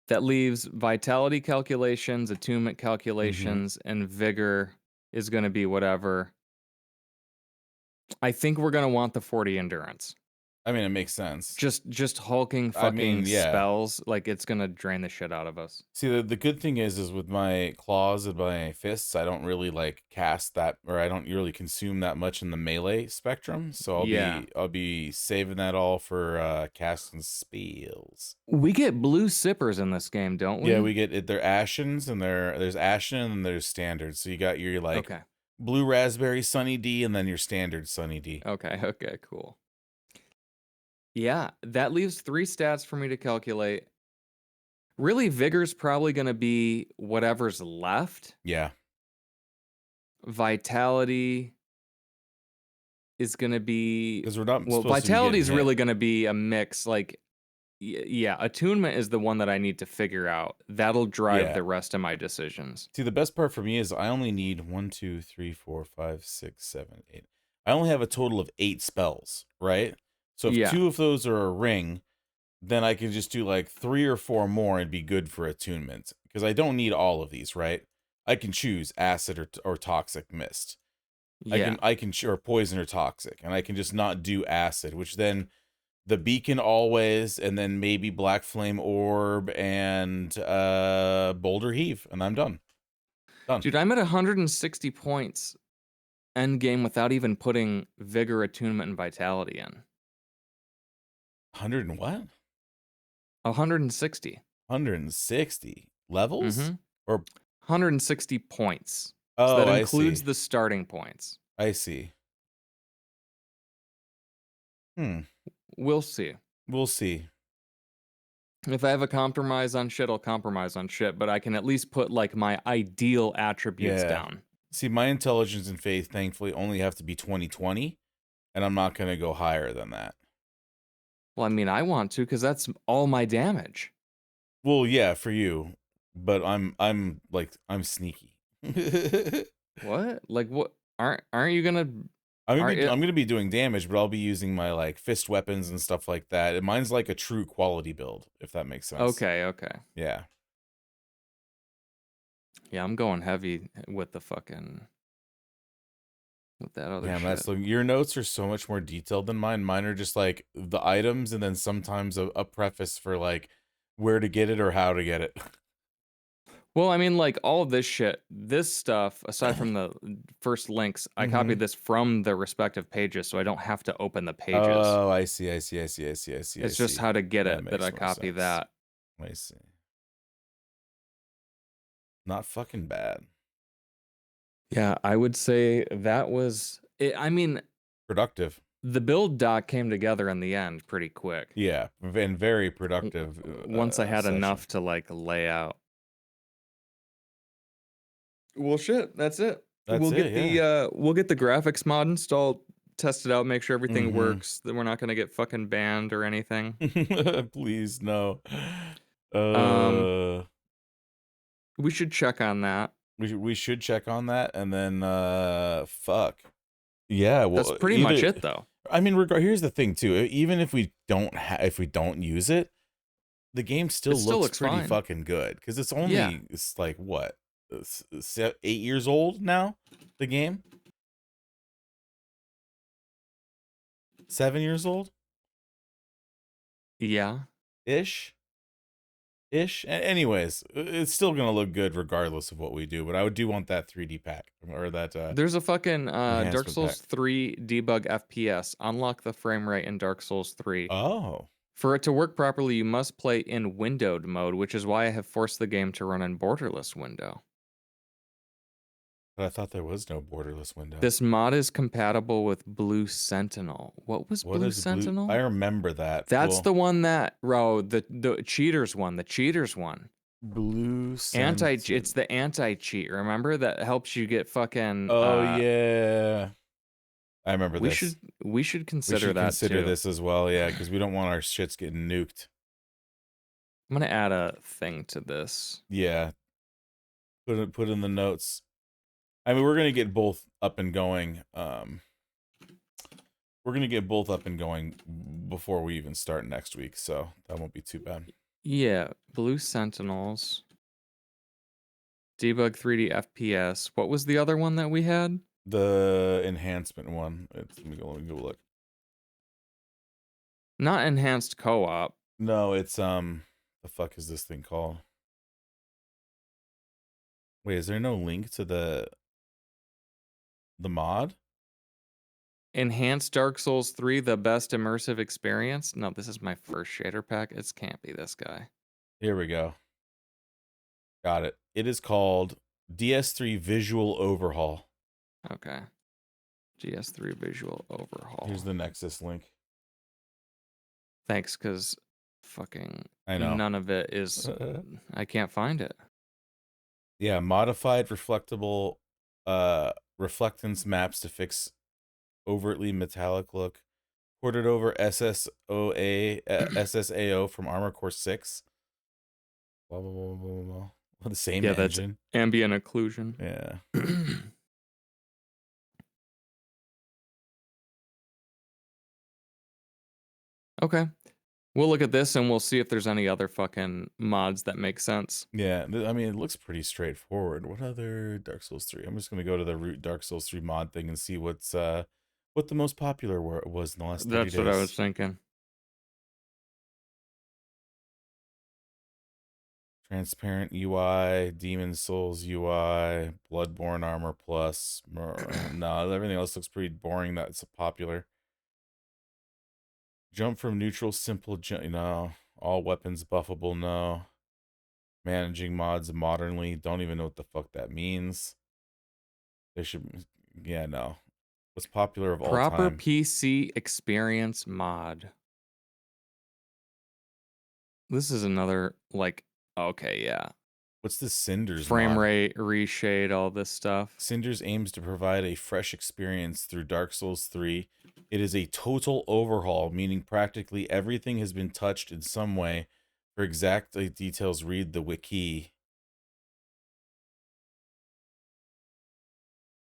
that leaves vitality calculations, attunement calculations, and vigor is going to be whatever. I think we're going to want the 40 endurance. I mean, it makes sense. Just hulking fucking spells, like it's gonna drain the shit out of us. See, the good thing is with my claws and my fists, I don't really like cast that, or I don't really consume that much in the melee spectrum. So I'll be saving that all for casting spells. We get blue sippers in this game, don't we? Yeah, we get they're Ashens and there's Ashen and there's standard. So you got your like blue raspberry Sunny D and then your standard Sunny D. Okay, cool. Yeah, that leaves 3 stats for me to calculate. Really, Vigor's probably going to be whatever's left. Yeah. Vitality is going to be... Because we're not Vitality is really going to be a mix. Like, yeah, Attunement is the one that I need to figure out. That'll drive the rest of my decisions. See, the best part for me is I only need 1, 2, 3, 4, 5, 6, 7, 8. I only have a total of 8 spells, right? So if 2 of those are a ring, then I can just do like 3 or 4 more and be good for attunement. because I don't need all of these, right? I can choose acid or toxic mist. Yeah. Or poison or toxic, and I can just not do acid, which then the beacon always, and then maybe black flame orb and boulder heave, and I'm done. Done. Dude, I'm at 160 points end game without even putting vigor, attunement, and vitality in. 100 and what? 160. 160 levels? Mm-hmm. Or 160 points. So oh, that I includes see. the starting points. I see. We'll see. We'll see. If I have a compromise on shit, I'll compromise on shit, but I can at least put like my ideal attributes Yeah. down. See, my intelligence and faith thankfully only have to be 20/20, and I'm not going to go higher than that. Well, I mean, I want to because that's all my damage. Well, yeah, for you, but I'm sneaky. What? Like what? Aren't you gonna? I'm gonna be doing damage, but I'll be using my like fist weapons and stuff like that. And mine's like a true quality build, if that makes sense. Okay. Yeah. Yeah, I'm going heavy with the fucking with that other Damn, shit. your notes are so much more detailed than mine. Mine are just like the items and then sometimes a preface for like where to get it or how to get it. Well, I mean, like all of this shit, this stuff, aside from the first links, I copied this from the respective pages, so I don't have to open the pages. Oh, I see. It's just how to get That it that makes I more copy sense. that. I see. Not fucking bad. Yeah, I would say that was it. I mean, Productive. the build doc came together in the end pretty quick. Yeah, and very productive Once I had session. enough to like lay out. Well, shit, that's it. That's it, yeah. We'll get the graphics mod installed, test it out, make sure everything works. That we're not gonna get fucking banned or anything. Please no. We should check on that. We should check on that, and then fuck. Yeah, well, That's pretty much it though. I mean, here's the thing too. Even if we don't use it, the game still looks pretty fine. fucking good because it's only it's like what 8 years old now. The game 7 years old. Yeah. Ish. Anyways, it's still gonna look good regardless of what we do. But I do want that 3D pack or that. There's a fucking Dark Souls pack. 3 debug FPS. Unlock the frame rate in Dark Souls 3. Oh. For it to work properly, you must play in windowed mode, which is why I have forced the game to run in borderless window. But I thought there was no borderless window. This mod is compatible with Blue Sentinel. What was Blue Sentinel? I remember that. That's the one that the cheaters one. The cheaters one. Blue Sentinel. It's the anti-cheat. Remember that helps you get fucking. Oh yeah, I remember this. We should consider that too. This as well, yeah, because we don't want our shits getting nuked. I'm gonna add a thing to this. Yeah, put in the notes. I mean, we're gonna get both up and going. We're gonna get both up and going before we even start next week, so that won't be too bad. Yeah, Blue Sentinels. Debug 3D FPS. What was the other one that we had? The enhancement one. Let me go look. Not enhanced co-op. No, it's the fuck is this thing called? Wait, is there no link to the mod? Enhanced Dark Souls 3, the best immersive experience? No, this is my first shader pack. It can't be this guy. Here we go. Got it. It is called DS3 Visual Overhaul. Okay. DS3 Visual Overhaul. Here's the Nexus link. Thanks, because fucking I know. none of it is... I can't find it. Yeah, modified reflectance maps to fix overtly metallic look. Ported over SSAO from Armor Core 6. Blah, blah, blah, blah, blah. The same engine. That's ambient occlusion. Yeah. Okay. We'll look at this and we'll see if there's any other fucking mods that make sense. Yeah, I mean, it looks pretty straightforward. What other Dark Souls 3? I'm just gonna go to the root Dark Souls 3 mod thing and see what the most popular was in the last 30 That's what I was days. thinking. Transparent UI, Demon Souls UI, Bloodborne Armor Plus. No, everything else looks pretty boring. That's popular. Jump from neutral, simple, no. All weapons buffable, no. Managing mods modernly, don't even know what the fuck that means. They should, yeah, no. What's popular of all Proper time? PC experience mod. This is another, like, okay, yeah. What's the Cinders Frame mod? rate, reshade, all this stuff. Cinders aims to provide a fresh experience through Dark Souls 3. It is a total overhaul, meaning practically everything has been touched in some way. For exact details, read the wiki.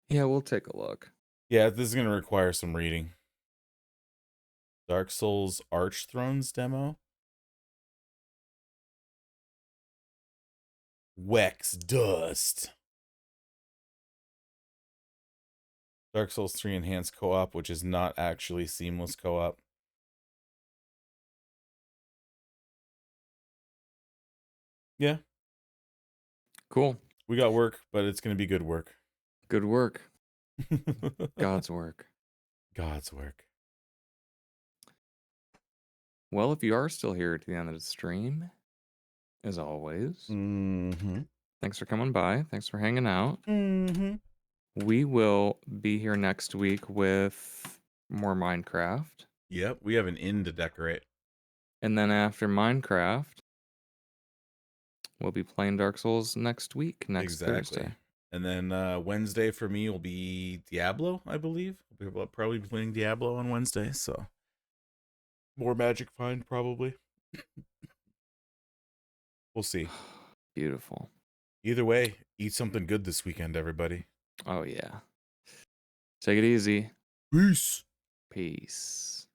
Yeah, we'll take a look. Yeah, this is going to require some reading. Dark Souls Archthrones demo. Wex Dust. Dark Souls 3 Enhanced Co-op, which is not actually seamless co-op. Yeah. Cool. We got work, but it's going to be good work. Good work. God's work. God's work. Well, if you are still here to the end of the stream, as always, thanks for coming by. Thanks for hanging out. We will be here next week with more Minecraft. Yep, we have an inn to decorate. And then after Minecraft, we'll be playing Dark Souls next week, next Thursday. And then Wednesday for me will be Diablo, I believe. We'll probably be playing Diablo on Wednesday, so more Magic Find probably. We'll see. Beautiful. Either way, eat something good this weekend, everybody. Oh, yeah. Take it easy. Peace. Peace.